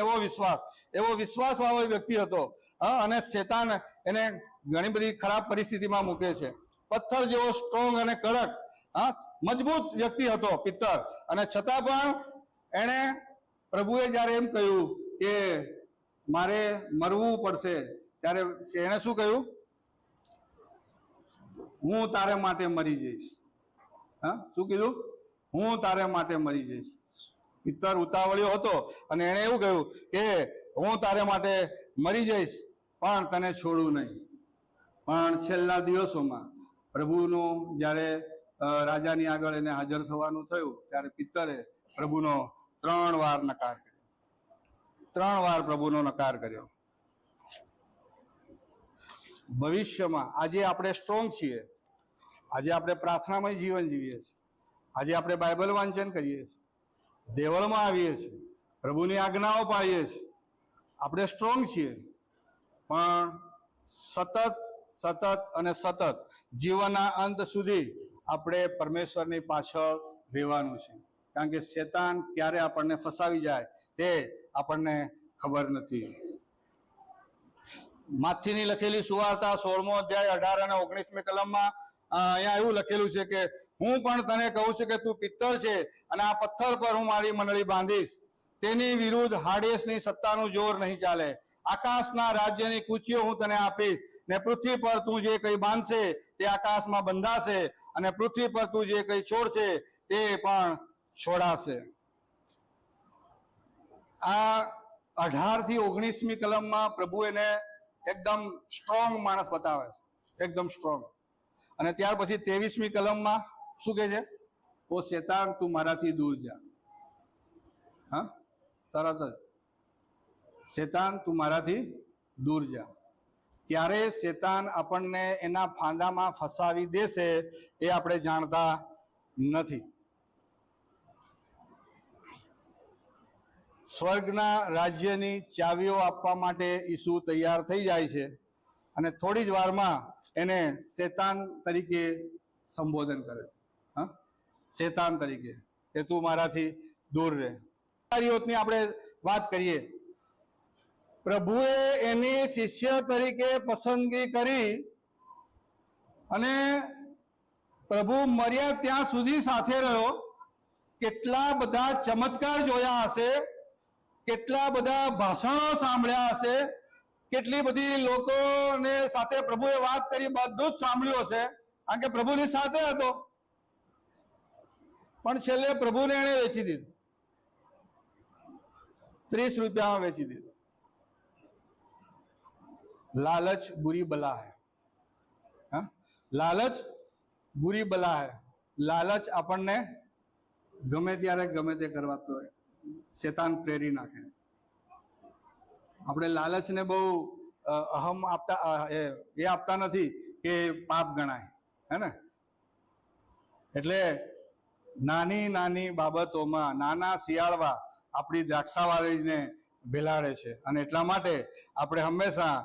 એવો વિશ્વાસ વાળો વ્યક્તિ હતો. હા, અને શેતાન એને ઘણી બધી ખરાબ પરિસ્થિતિમાં મૂકે છે. પથ્થર જેવો સ્ટ્રોંગ અને કડક, હા, મજબૂત વ્યક્તિ હતો પિત્તર. અને છતાં પણ એને પ્રભુએ જયારે એમ કહ્યું કે મારે મરવું પડશે, ત્યારે એને શું કહ્યું? હું તારે માટે મરી જઈશ. હા, શું કીધું? હું તારે માટે મરી જઈશ. પિત્તર ઉતાવળ્યો હતો અને એને એવું કહ્યું કે હું તારે માટે મરી જઈશ, પણ તને છોડું નહીં. પણ છેલ્લા દિવસોમાં પ્રભુનું જ્યારે રાજાની આગળ એને હાજર થવાનું થયું, ત્યારે પિત્તરે પ્રભુનો 3 વાર નકાર કર્યો. 3 વાર પ્રભુનો નકાર કર્યો. ભવિષ્યમાં આજે આપણે સ્ટ્રોંગ છીએ, આજે આપણે પ્રાર્થનામય જીવન જીવીએ છીએ, આજે આપણે બાઇબલ વાંચન કરીએ છીએ, દેવળમાં આવીએ છીએ, પ્રભુની આજ્ઞાઓ પાળીએ છીએ, આપણે સ્ટ્રોંગ છીએ. પણ સતત જીવનના અંત સુધી આપણે પરમેશ્વરની પાછળ રહેવાનું છે. કારણ કે શેતાન ક્યારે આપણને ફસાવી જાય તે આપણને ખબર નથી. માથીની લખેલી સુવાર્તા 16મો અધ્યાય 18 અને 19મી કલમમાં અહીંયા એવું લખેલું છે કે હું પણ તને કહું છું કે તું પિત્તર છે, અને આ પથ્થર પર હું મારી મંડળી બાંધીશ. તેની વિરુદ્ધ હાડેસની સત્તાનું જોર નહીં ચાલે. આકાશના રાજ્યની કૂચીઓ હું તને આપીશ, ને પૃથ્વી પર તું જે કંઈ બાંધશે તે આકાશમાં બંધાશે, અને પૃથ્વી પર તું જે કંઈ છોડશે તે પણ છોડાશે. આ 18 થી 19મી કલમમાં પ્રભુ એને એકદમ સ્ટ્રોંગ માણસ બતાવે છે, એકદમ સ્ટ્રોંગ. અને ત્યાર પછી 23મી કલમમાં શું કહે છે? ઓ શેતાન, તું મારાથી દૂર જા. હા, તરત જ શેતાન, તું મારાથી દૂર જા. ક્યારે શેતાન આપણને એના ફાંદામાં ફસાવી દેશે એ આપણે જાણતા નથી. સ્વર્ગના રાજ્યની ચાવીઓ આપવા માટે ઈસુ તૈયાર થઈ જાય છે, અને થોડી જ વારમાં એને શેતાન તરીકે સંબોધન કરે. હા, શેતાન તરીકે, કે તું મારાથી દૂર રહે. ની આપણે વાત કરીએ, પ્રભુએ એની શિષ્ય તરીકે પસંદગી કરી, અને પ્રભુ મર્યા ત્યાં સુધી સાથે રહ્યો. કેટલા બધા ચમત્કાર જોયા હશે, કેટલા બધા ભાષણો સાંભળ્યા હશે, કેટલી બધી લોકોને સાથે પ્રભુએ વાત કરી, બધું જ સાંભળ્યું હશે, કારણ કે પ્રભુની સાથે હતો. પણ છેલ્લે પ્રભુને એને વેચી દીધું, 30 રૂપિયામાં વેચી દીધું. लालच बुरी बला है. हाँ, लालच बुरी बला है. लालच આપણને ગમે ત્યારે ગમે તે કરવાતો હોય, શેતાન પ્રેરી નાખે. આપણે લાલચને બહુ અહમ આપતા નથી કે પાપ ગણાય, હે ને? એટલે નાની નાની બાબતોમાં નાના શિયાળવા આપણી દ્રાક્ષાવાળીને ભેલાડે છે, અને એટલા માટે આપણે હંમેશા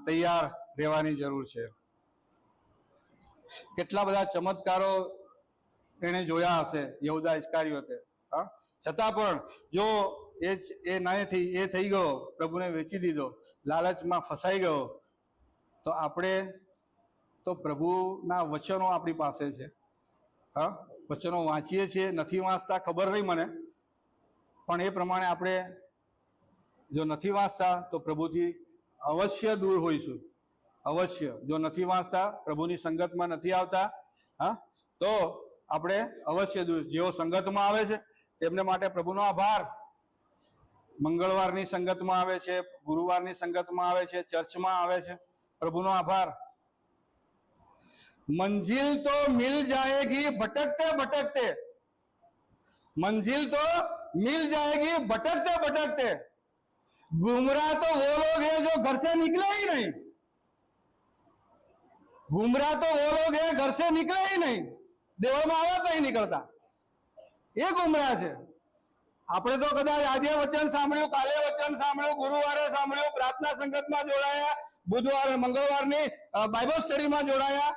તૈયાર રહેવાની જરૂર છે. કેટલા બધા ચમત્કારો એને જોયા હશે યહૂદા ઇસ્કારિયોતે. હા, છતાં પણ જો એ થઈ ગયો, પ્રભુને વેચી દીધો, લાલચમાં ફસાઈ ગયો, તો આપણે તો પ્રભુના વચનો આપણી પાસે છે. હા, વચનો વાંચીએ છીએ, નથી વાંચતા ખબર નહીં મને, પણ એ પ્રમાણે આપણે જો નથી વાંચતા તો પ્રભુથી અવશ્ય દૂર હોઈશું. અવશ્ય જો નથી વાંચતા, પ્રભુની સંગતમાં નથી આવતા, હા, તો આપણે અવશ્ય દૂર. જેઓ સંગતમાં આવે છે તેમને માટે પ્રભુનો આભાર. મંગળવારની સંગતમાં આવે છે, ગુરુવારની સંગતમાં આવે છે, ચર્ચમાં આવે છે, પ્રભુનો આભાર. मंजिल तो मिल जाएगी भटकते भटकते, मंजिल तो मिल जाएगी भटकते भटकते, गुमराह तो वो लोग हैं जो घर से निकले ही नहीं, गुमराह तो वो लोग हैं घर से निकले ही नहीं, દેવળમાં આવવા જ નહીં નીકળતા, એ ગુમરાહ છે. આપણે તો કદાચ આજે વચન સાંભળ્યું, કાલે વચન સાંભળ્યું, ગુરુવારે સાંભળ્યું, પ્રાર્થના સંગતમાં જોડાયા, બુધવાર મંગળવારની બાઇબલ સ્ટડીમાં જોડાયા,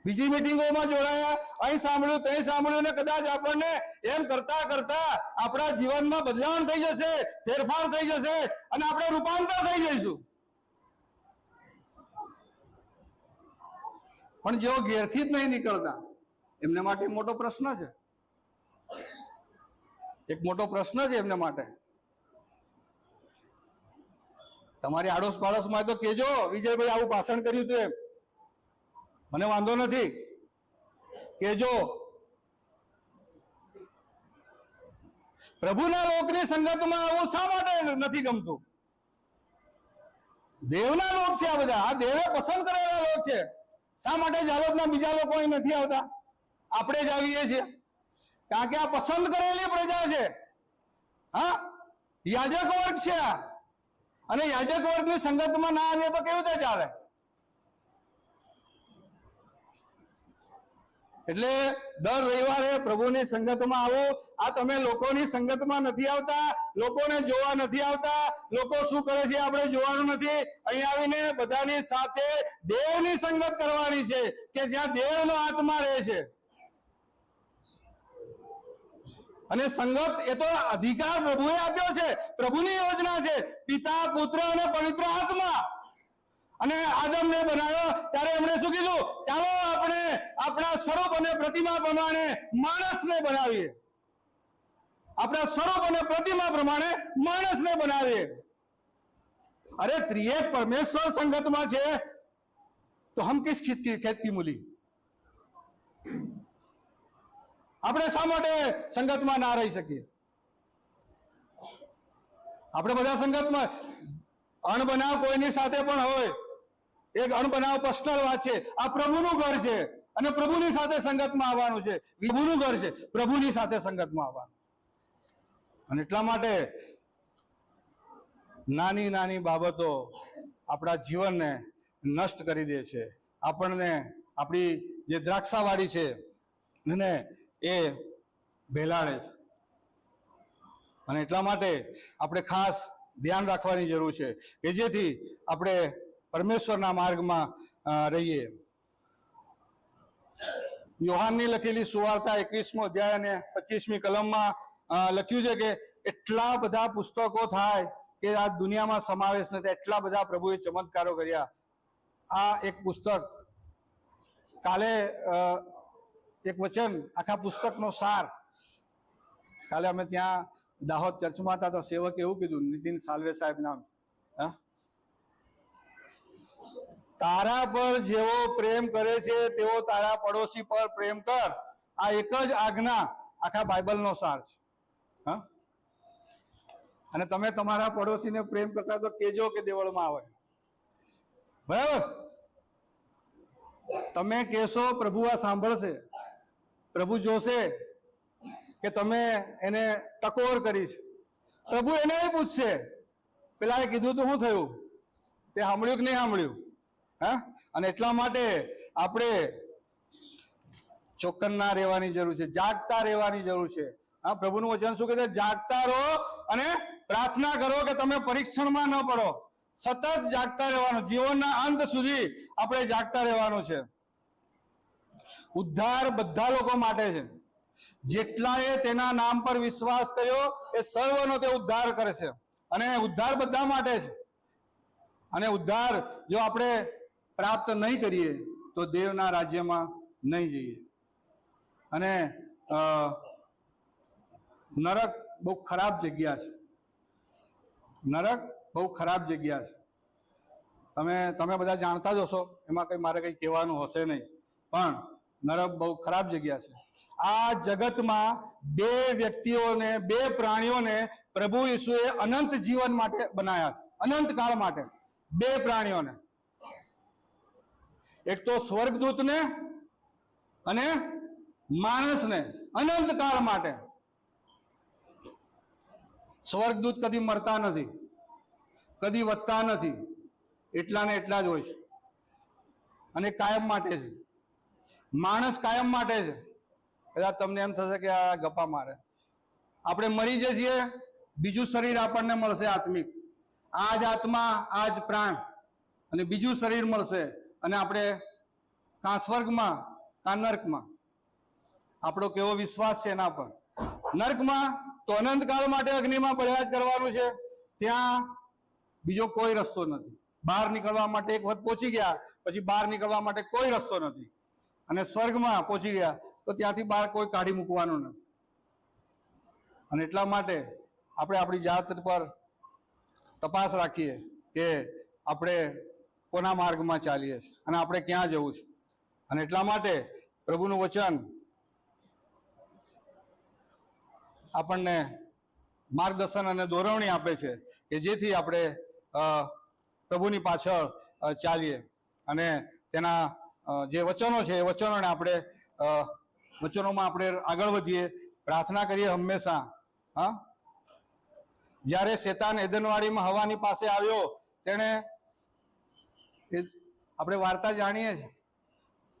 બીજી મીટિંગોમાં જોડાયા, અહીં સાંભળ્યું, ત્યાં સાંભળ્યું, ને કદાચ આપણને એમ કરતા કરતા આપણા જીવનમાં બદલાવ થઈ જશે, ફેરફાર થઈ જશે અને આપણે રૂપાંતર થઈ જઈશું. પણ જેઓ ઘેરથી જ નહીં નીકળતા એમના માટે મોટો પ્રશ્ન છે, એક મોટો પ્રશ્ન છે એમના માટે. તમારી આડોશ પાડોશમાં તો કેજો, વિજયભાઈ આવું ભાષણ કર્યું હતું એમ, મને વાંધો નથી, કેજો. પ્રભુના લોકની સંગતમાં આવું શા માટે નથી ગમતું? દેવના લોક છે આ બધા, આ દેવે પસંદ કરેલા લોક છે. શા માટે જાલોદના બીજા લોકો અહીં નથી આવતા? આપણે જ આવીએ છીએ કારણ કે આ પસંદ કરેલી પ્રજા છે. હા, યાજક વર્ગ છે આ, અને યાજક વર્ગની સંગતમાં ના આવીએ તો કેવી રીતે ચાલે? એટલે દર રવિવારે પ્રભુની સંગતમાં આવો. આ તમે લોકોની સંગતમાં નથી આવતા, લોકોને જોવા નથી આવતા, લોકો શું કરે છે આપણે જોવાનું નથી. અહીં આવીને બધાની સાથે દેવની સંગત કરવાની છે કે જ્યાં દેવનો આત્મા રહે છે. અને સંગત એ તો અધિકાર પ્રભુએ આપ્યો છે, પ્રભુની યોજના છે. પિતા, પુત્ર અને પવિત્ર આત્મા. અને આદમને બનાવ્યો ત્યારે એમણે શું કીધું? ચાલો આપણે આપણા સ્વરૂપ અને પ્રતિમા પ્રમાણે માણસને બનાવીએ, આપણા સ્વરૂપ અને પ્રતિમા પ્રમાણે માણસને બનાવીએ. અરે ત્રિએક પરમેશ્વર સંગતમાં છે તો હમ કિસ ખેત કી મૂલી? આપણે શા માટે સંગતમાં ના રહી શકીએ? આપણે બધા સંગતમાં અણબનાવ કોઈની સાથે પણ હોય, એક અણબનાવ પર્સનલ વાત છે. આ પ્રભુનું ઘર છે અને પ્રભુની સાથે સંગતમાં આવવાનું છે. પ્રભુનું ઘર છે, પ્રભુની સાથે સંગતમાં આવવાનું. અને એટલા માટે નાની નાની બાબતો આપણા જીવનને નષ્ટ કરી દે છે, આપણને આપણી જે દ્રાક્ષાવાડી છે એને એ ભેલાડે છે. અને એટલા માટે આપણે ખાસ ધ્યાન રાખવાની જરૂર છે કે જેથી આપણે પરમેશ્વરના માર્ગમાં રહીએ. યોહાનની લખેલી સુવાર્તા 21મો અધ્યાય અને 25મી કલમમાં લખ્યું છે કે એટલા બધા પુસ્તકો થાય કે આ દુનિયામાં સમાવેશ નથી, એટલા બધા પ્રભુએ ચમત્કારો કર્યા. આ એક પુસ્તક, કાલે એક વચન, આખા પુસ્તકનો સાર. કાલે અમે ત્યાં દાહોદ ચર્ચમાં હતા તો સેવકે એવું કીધું, નીતિન સાલવે સાહેબ નામ, તારા પર જેવો પ્રેમ કરે છે તેવો તારા પડોશી પર પ્રેમ કર. આ એક જ આજ્ઞા આખા બાઇબલનો સાર છે. હા, અને તમે તમારા પડોશીને પ્રેમ કરતા તો કેજો કે દેવળમાં આવે. બરાબર? તમે કહેશો, પ્રભુ આ સાંભળશે, પ્રભુ જોશે કે તમે એને ટકોર કરી છે. પ્રભુ એને પૂછશે, પેલા કીધું તો શું થયું, તે સાંભળ્યું કે નહીં સાંભળ્યું? હા, અને એટલા માટે આપણે ચોકન્ના રહેવાની જરૂર છે, જાગતા રહેવાની જરૂર છે. હા, પ્રભુનું વચન શું કહે છે? જાગતા રહો અને પ્રાર્થના કરો કે તમે પરીક્ષણમાં ન પડો. સતત જાગતા રહેવાનું, જીવનના અંત સુધી આપણે જાગતા રહેવાનું છે. ઉદ્ધાર બધા લોકો માટે છે. જેટલાએ તેના નામ પર વિશ્વાસ કર્યો એ સર્વનો તે ઉદ્ધાર કરે છે. અને ઉદ્ધાર બધા માટે છે. અને ઉદ્ધાર જો આપણે પ્રાપ્ત નહીં કરીએ તો દેવના રાજ્યમાં નહીં જઈએ. અને નરક બહુ ખરાબ જગ્યા છે. નરક બહુ ખરાબ જગ્યા છે. તમે બધા જાણતા જ હશો, એમાં કઈ મારે કઈ કહેવાનું હશે નહીં, પણ નરક બહુ ખરાબ જગ્યા છે. આ જગતમાં બે વ્યક્તિઓને, બે પ્રાણીઓને પ્રભુ ઈસુએ અનંત જીવન માટે બનાવ્યા છે, અનંત કાળ માટે. બે પ્રાણીઓને, એક તો સ્વર્ગદૂતને અને માણસને અનંત કાળ માટે. સ્વર્ગદૂત કદી મરતા નથી, કદી વધતા નથી, એટલા ને એટલા જ હોય છે અને કાયમ માટે છે. માણસ કાયમ માટે છે. કદાચ તમને એમ થશે કે આ ગપ્પા મારે. આપણે મરી જઈએ છીએ, બીજું શરીર આપણને મળશે આત્મિક, આ જ આત્મા, આ જ પ્રાણ, અને બીજું શરીર મળશે અને આપણે કાં સ્વર્ગમાં કાં નર્કમાં. આપણો કેવો વિશ્વાસ છે એના પર. નર્કમાં તો અનંત કાળ માટે અગ્નિમાં બળ્યા જ કરવાનું છે, ત્યાં બીજો કોઈ રસ્તો નથી. બહાર નીકળવા માટે એક વખત પહોંચી ગયા પછી બહાર નીકળવા માટે કોઈ રસ્તો નથી. અને સ્વર્ગમાં પહોંચી ગયા તો ત્યાંથી બહાર કોઈ કાઢી મૂકવાનું નથી. અને એટલા માટે આપણે આપણી જાત પર તપાસ રાખીએ કે આપણે કોના માર્ગમાં ચાલીએ છીએ અને આપણે ક્યાં જવું છે. અને એટલા માટે પ્રભુનું વચન આપણને માર્ગદર્શન અને દોરવણી આપે છે કે જેથી આપણે પ્રભુની પાછળ ચાલીએ અને તેના જે વચનો છે એ વચનોને આપણે વચનોમાં આપણે આગળ વધીએ, પ્રાર્થના કરીએ હંમેશા. હા, જ્યારે શેતાન એદનવાડીમાં હવાની પાસે આવ્યો, તેણે આપણે વાર્તા જાણીએ છીએ.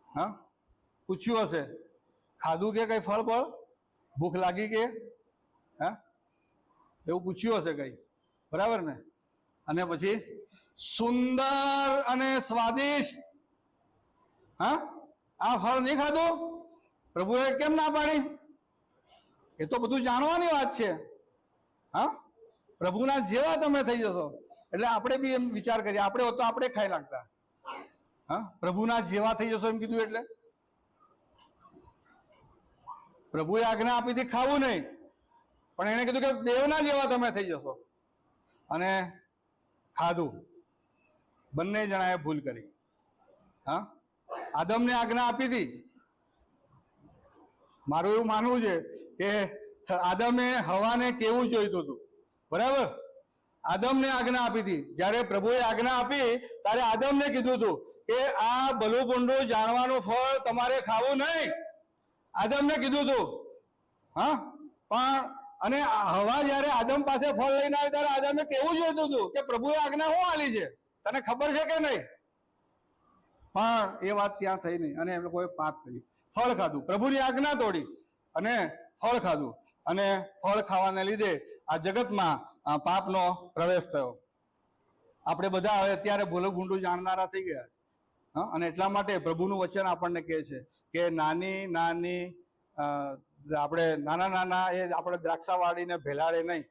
હા, પૂછ્યું હશે ખાધું કે કઈ ફળ ફળ, ભૂખ લાગી કે, હા, એવું પૂછ્યું હશે કઈ, બરાબર ને? અને પછી સુંદર અને સ્વાદિષ્ટ, હા, આ ફળ નહીં ખાધું? પ્રભુએ કેમ ના પાડી? એ તો બધું જાણવાની વાત છે. હા, પ્રભુના જેવા તમે થઈ જશો. એટલે આપણે બી એમ વિચાર કરીએ, આપણે તો આપણે ખાઈ નાખતા. હા, પ્રભુના જેવા થઈ જશો એમ કીધું એટલે પ્રભુએ આજ્ઞા આપી હતી ખાવું નહીં, પણ એને કીધું કે દેવના જેવા તમે થઈ જશો. અને ખાધું. બંને જણાએ ભૂલ કરી. હા, આદમને આજ્ઞા આપી હતી. મારું એવું માનવું છે કે આદમે હવાને કેવું જોઈતું હતું, બરાબર? આદમને આજ્ઞા આપી હતી. જ્યારે પ્રભુએ આજ્ઞા આપી ત્યારે આદમને કીધું હતું કે આ ભલું ભૂંડું જાણવાનું ફળ તમારે ખાવું નહીં, આદમને કીધું હતું. હા, પણ અને હવા જયારે આદમ પાસે ફળ લઈને આવી ત્યારે આદમે કેવું જોઈતું હતું કે પ્રભુએ આજ્ઞા શું આલી છે, તને ખબર છે કે નહીં? પણ એ વાત ત્યાં થઈ નહીં અને એમ લોકોએ પાપ કર્યું, ફળ ખાધું, પ્રભુની આજ્ઞા તોડી અને ફળ ખાધું. અને ફળ ખાવાને લીધે આ જગતમાં પાપનો પ્રવેશ થયો. આપણે બધા હવે અત્યારે ભૂલું ભૂંડું જાણનારા થઈ ગયા. હા, અને એટલા માટે પ્રભુનું વચન આપણને કહે છે કે નાની નાની આપણે નાના નાના એ આપણે દ્રાક્ષા વાળીને ભેલાડે નહીં.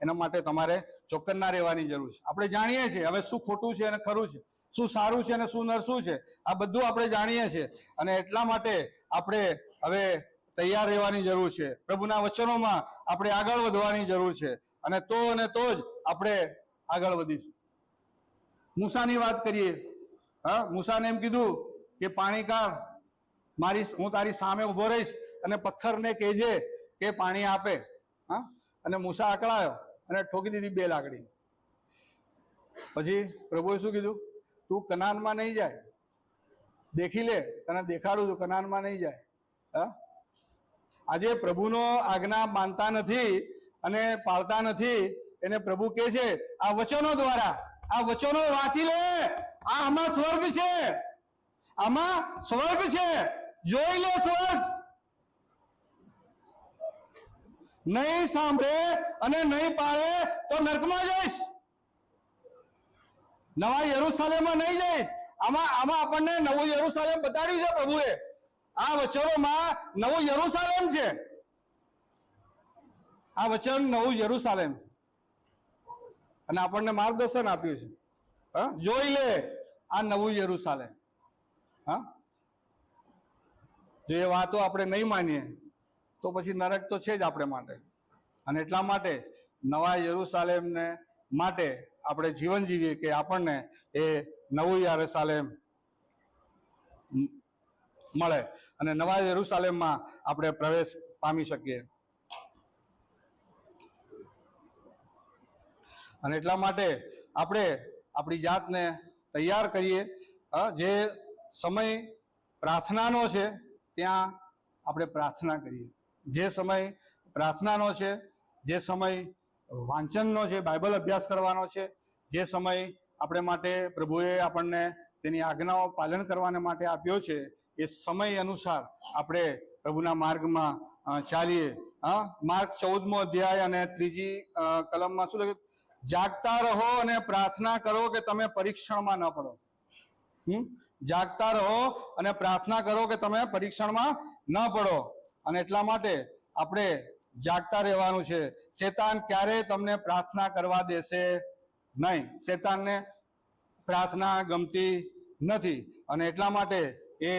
એના માટે તમારે ચોકન્ના રહેવાની જરૂર છે. આપણે જાણીએ છીએ હવે શું ખોટું છે અને ખરું છે, શું સારું છે અને શું નરસું છે, આ બધું આપણે જાણીએ છીએ. અને એટલા માટે આપણે હવે તૈયાર રહેવાની જરૂર છે. પ્રભુના વચનોમાં આપણે આગળ વધવાની જરૂર છે અને તો જ આપણે આગળ વધીશું. મૂસાની વાત કરીએ. હા, મૂસાને એમ કીધું કે પાણી કાઢ, હું તારી સામે ઉભો રહીશ અને પથ્થરને કહેજે કે પાણી આપે. હા, અને મૂસા અકળાયો અને ઠોકી દીધી 2 લાકડી. પછી પ્રભુએ શું કીધું? તું કનાનમાં નહીં જાય, દેખી લે, તને દેખાડું છું, કનાનમાં નહીં જાય. હા, આજે પ્રભુનો આજ્ઞા માનતા નથી અને પાળતા નથી. એને પ્રભુ કહે છે આ વચનો દ્વારા, આ વચનો વાંચી લે, આમાં સ્વર્ગ છે, આમાં સ્વર્ગ છે, જોઈ લે સ્વર્ગ. નહીં સાંભળે અને નહીં પાળે તો નરકમાં જઈશ, નવા યરૂશાલેમમાં નહીં જઈશ. આમાં આપણને નવું યરૂશાલેમ બતાડ્યું છે પ્રભુએ. આ વચનોમાં નવું યરૂશાલેમ છે. આ વચન નવું યરૂશાલેમ અને આપણને માર્ગદર્શન આપ્યું છે. હા, જોઈ લે આ નવું યરૂશાલેમ. હા, જો એ વાતો આપણે નહીં માનીએ તો પછી નરક તો છે જ આપણે માટે. અને એટલા માટે નવા યરૂશાલેમને માટે આપણે જીવન જીવીએ કે આપણને એ નવું યરૂશાલેમ મળે અને નવા યરૂશાલેમમાં આપણે પ્રવેશ પામી શકીએ. અને એટલા માટે આપણે આપણી જાતને તૈયાર કરીએ. જે સમય પ્રાર્થનાનો છે ત્યાં આપણે પ્રાર્થના કરીએ. જે સમય પ્રાર્થનાનો છે, જે સમય વાંચનનો છે, બાઇબલ અભ્યાસ કરવાનો છે, જે સમય આપણે માટે પ્રભુએ આપણને તેની આજ્ઞાઓ પાલન કરવાને માટે આપ્યો છે, એ સમય અનુસાર આપણે પ્રભુના માર્ગમાં ચાલીએ. માર્ક 14મો અધ્યાય અને 3જી કલમમાં શું લખ્યું? જાગતા રહો અને પ્રાર્થના કરો કે તમે પરીક્ષણમાં ન પડો. જાગતા રહો અને પ્રાર્થના કરો કે તમે પરીક્ષણમાં ન પડો. અને એટલા માટે આપણે જાગતા રહેવાનું છે. શેતાન ક્યારેય તમને પ્રાર્થના કરવા દેશે નહીં. શેતાનને પ્રાર્થના ગમતી નથી અને એટલા માટે એ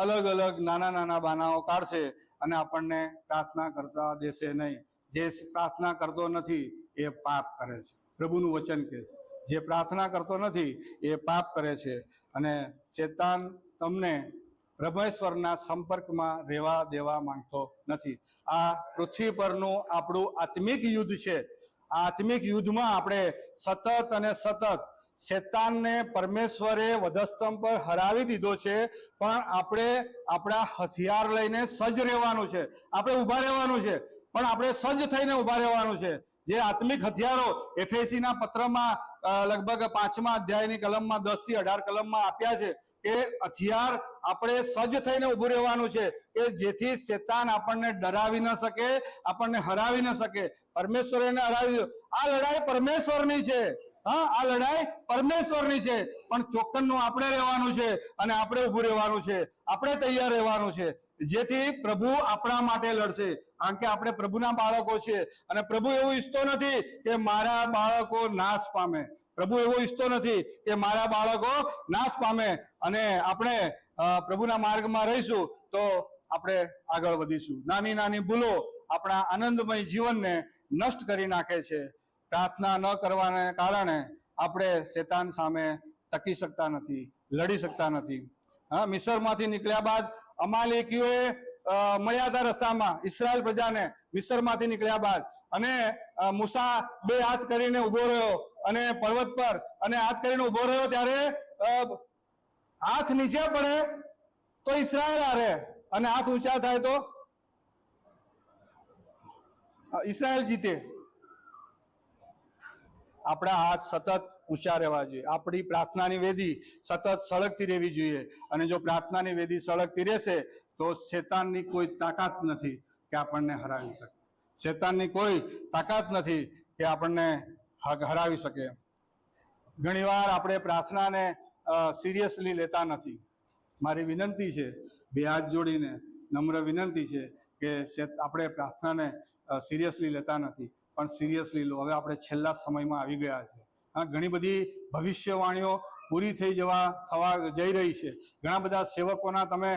અલગ અલગ નાના નાના બાનાઓ કાઢશે અને આપણને પ્રાર્થના કરતા દેશે નહીં. જે પ્રાર્થના કરતો નથી એ પાપ કરે છે. પ્રભુનું વચન કહે છે, જે પ્રાર્થના કરતો નથી એ પાપ કરે છે. અને શેતાન તમને પરમેશ્વરના સંપર્કમાં રહેવા દેવા માંગતો નથી. આ પૃથ્વી પરનું આપણું આત્મિક યુદ્ધ છે. આ આત્મિક યુદ્ધમાં આપણે સતત અને સતત શેતાનને પરમેશ્વરે વધસ્તંભ પર હરાવી દીધો છે, પણ આપણે આપણા હથિયાર લઈને સજ્જ રહેવાનું છે. આપણે ઊભા રહેવાનું છે, પણ આપણે સજ્જ થઈને ઊભા રહેવાનું છે. જે આત્મિક હથિયારો એફેસીના પત્રમાં લગભગ 5મા અધ્યાયની કલમમાં 10 થી 18 કલમમાં આપ્યા છે કે હથિયાર આપણે સજ્જ થઈને ઊભું રહેવાનું છે, કે જેથી શેતાન આપણને ડરાવી ન શકે, આપણને હરાવી ન શકે. પરમેશ્વરે એને હરાવી. આ લડાઈ પરમેશ્વરની છે. આ લડાઈ પરમેશ્વરની છે, પણ ચોક્કનનું આપણે રહેવાનું છે અને આપણે ઊભું રહેવાનું છે. આપણે તૈયાર રહેવાનું છે, જેથી પ્રભુ આપણા માટે લડશે. કારણ કે આપણે પ્રભુના બાળકો છે અને પ્રભુ એવું ઈચ્છતો નથી કે મારા બાળકો નાશ પામે. પ્રભુ એવું ઈચ્છતો નથી કે મારા બાળકો નાશ પામે. અને આપણે પ્રભુના માર્ગમાં રહીશું તો આપણે આગળ વધીશું. નાની નાની ભૂલો આપણા આનંદમય જીવનને નષ્ટ કરી નાખે છે. પ્રાર્થના ન કરવાને કારણે આપણે શેતાન સામે ટકી શકતા નથી, લડી શકતા નથી. મિસરમાંથી નીકળ્યા બાદ અમાલેકીઓએ મળ્યા હતા રસ્તામાં ઇસ્રાયલ પ્રજાને. મિસરમાંથી નીકળ્યા બાદ અને મૂસા 2 હાથ કરીને ઉભો રહ્યો અને પર્વત પર અને હાથ કરીને ઉભો રહ્યો, ત્યારે હાથ નીચે પડે તો ઇસ્રાયલ હારે અને હાથ ઊંચા થાય તો ઇસ્રાયલ જીતે. આપણા હાથ સતત ઊંચા રહેવા જોઈએ. આપણી પ્રાર્થનાની વેદી સતત સળગતી રહેવી જોઈએ. અને જો પ્રાર્થનાની વેદી સળગતી રહેશે તો શેતાનની કોઈ તાકાત નથી કે આપણને હરાવી શકે. શેતાનની કોઈ તાકાત નથી કે આપણને હરાવી શકે. ઘણીવાર આપણે પ્રાર્થનાને સિરિયસલી લેતા નથી. મારી વિનંતી છે, 2 હાથ જોડીને નમ્ર વિનંતી છે કે આપણે પ્રાર્થનાને સિરિયસલી લેતા નથી, પણ સિરિયસલી લો. હવે આપણે છેલ્લા સમયમાં આવી ગયા છે. ઘણી બધી ભવિષ્યવાણીઓ પૂરી થવા જઈ રહી છે. ઘણા બધા સેવકોના તમે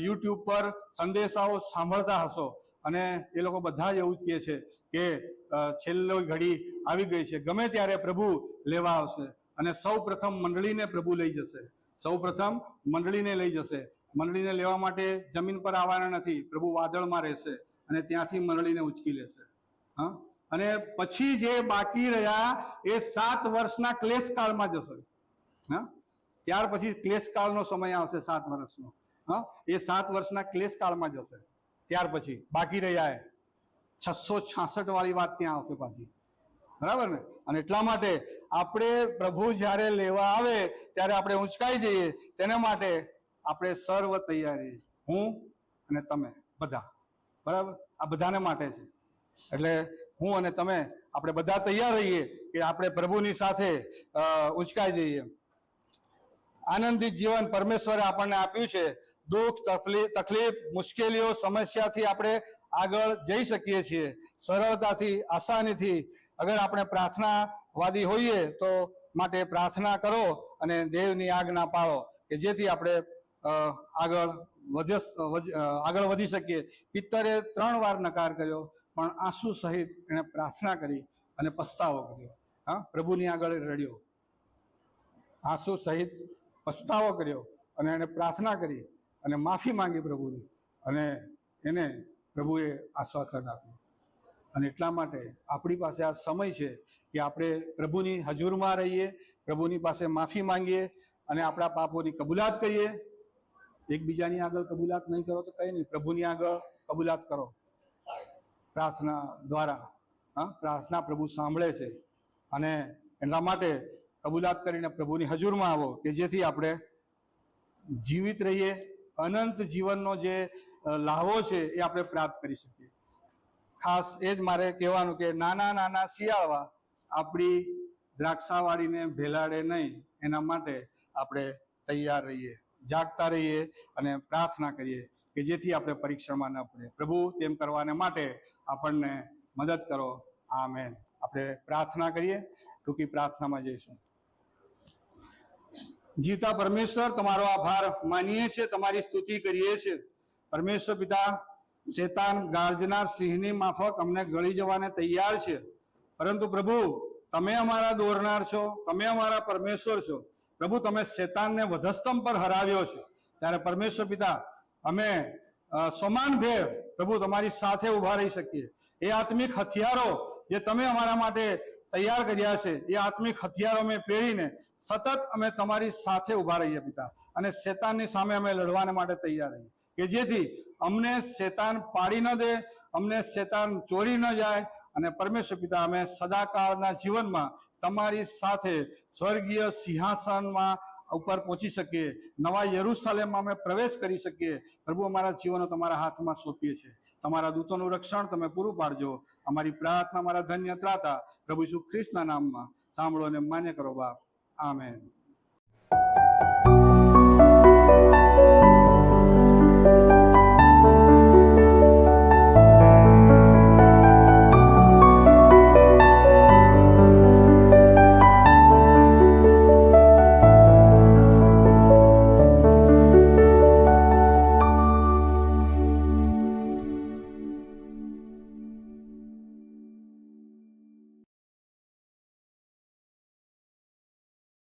યુટ્યુબ પર સંદેશાઓ સાંભળતા હશો અને એ લોકો બધા જ એવું જ કહે છે કે છેલ્લી ઘડી આવી ગઈ છે. ગમે ત્યારે પ્રભુ લેવા આવશે અને સૌ પ્રથમ મંડળીને પ્રભુ લઈ જશે. સૌ પ્રથમ મંડળીને લઈ જશે. મંડળીને લેવા માટે જમીન પર આવવાના નથી. પ્રભુ વાદળમાં રહેશે અને ત્યાંથી મંડળીને ઉચકી લેશે. અને પછી જે બાકી રહ્યા એ 7 વર્ષના ક્લેશકાળમાં જશે. ત્યાર પછી ક્લેશકાળનો સમય આવશે 7 વર્ષનો. એ 7 વર્ષના ક્લેશકાળમાં જશે. ત્યાર પછી બાકી રહ્યા એ 666 વાળી વાત ત્યાં આવશે પાછી. બરાબર ને? અને એટલા માટે આપણે પ્રભુ જ્યારે લેવા આવે ત્યારે આપણે ઉંચકાઈ જઈએ. તેના માટે આપણે સર્વ તૈયારી, હું અને તમે બધા, બરાબર, આ બધાને માટે છે. એટલે હું અને તમે આપણે બધા તૈયાર રહીએ કે આપણે પ્રભુની સાથે ઉંચકાઈ જઈએ. આનંદિત જીવન પરમેશ્વરે આપણને આપ્યું છે. દુઃખ, તકલીફ, મુશ્કેલીઓ, સમસ્યાથી આપણે આગળ જઈ શકીએ છીએ સરળતાથી, આસાનીથી. અગર આપણે પ્રાર્થનાવાદી હોઈએ તો માટે પ્રાર્થના કરો અને દેવની આજ્ઞા પાળો કે જેથી આપણે આગળ વધી શકીએ. પિત્તરે 3 વાર નકાર કર્યો, પણ આંસુ સહિત એણે પ્રાર્થના કરી અને પસ્તાવો કર્યો. પ્રભુની આગળ રડ્યો, આંસુ સહિત પસ્તાવો કર્યો અને એને પ્રાર્થના કરી અને માફી માંગી પ્રભુની, અને એને પ્રભુએ આશ્વાસન આપ્યું. અને એટલા માટે આપણી પાસે આ સમય છે કે આપણે પ્રભુની હજુરમાં રહીએ, પ્રભુની પાસે માફી માંગીએ અને આપણા પાપોની કબૂલાત કરીએ એકબીજાની આગળ કબૂલાત નહીં કરો તો કંઈ નહીં, પ્રભુની આગળ કબૂલાત કરો પ્રાર્થના દ્વારા. હા, પ્રાર્થના પ્રભુ સાંભળે છે અને એટલા માટે કબૂલાત કરીને પ્રભુની હજુરમાં આવો કે જેથી આપણે જીવિત રહીએ, અનંત જીવનનો જે લાહવો છે એ આપણે પ્રાપ્ત કરી શકીએ. ખાસ એ જ મારે કહેવાનું કે નાના નાના શિયાળવા આપણી દ્રાક્ષાવાળીને ભેલાડે નહીં, એના માટે આપણે તૈયાર રહીએ, જાગતા રહીએ અને પ્રાર્થના કરીએ કે જેથી આપણે પરીક્ષામાં ન પડે. પ્રભુ તેમ કરવાને માટે આપણને મદદ કરો. આમેન. આપણે પ્રાર્થના કરીએ, ટૂંકી પ્રાર્થનામાં જઈશું. જીવતા પરમેશ્વર, તમારો આભાર માનીએ છીએ, તમારી સ્તુતિ કરીએ છીએ. પરમેશ્વર પિતા, શેતાન ગાર્જનાર સિંહની માફક અમને ગળી જવાને તૈયાર છે, પરંતુ પ્રભુ તમે અમારા દોરનાર છો, તમે અમારા પરમેશ્વર છો. પ્રભુ તમે શેતાનને વધસ્તંભ પર હરાવ્યો છે, ત્યારે પરમેશ્વર પિતા અમે સમાન ભેર પ્રભુ તમારી સાથે ઉભા રહી શકીએ. એ આત્મિક હથિયારો જે તમે અમારા માટે તૈયાર કર્યા છે, એ આત્મિક હથિયારો અમે પહેરીને સતત અમે તમારી સાથે ઉભા રહીએ પિતા, અને શેતાનની સામે અમે લડવાને માટે તૈયાર રહીએ કે જેથી અમને શેતાન પાડી ન દે, અમને શેતાન ચોરી ન જાય, અને પરમેશ્વર પિતા અમે સદાકાળના જીવનમાં તમારી સાથે સ્વર્ગીય સિંહાસનમાં ઉપર પહોંચી શકીએ, નવા યરૂશાલેમમાં અમે પ્રવેશ કરી શકીએ. પ્રભુ અમારા જીવનો તમારા હાથમાં સોંપીએ છીએ. તમારા દૂતોનું રક્ષણ તમે પૂરું પાડજો. અમારી પ્રાર્થના અમારા ધન્ય ત્રાતા પ્રભુ ઈસુ ખ્રિસ્તના નામમાં સાંભળો અને માન્ય કરો બાપ. આમેન.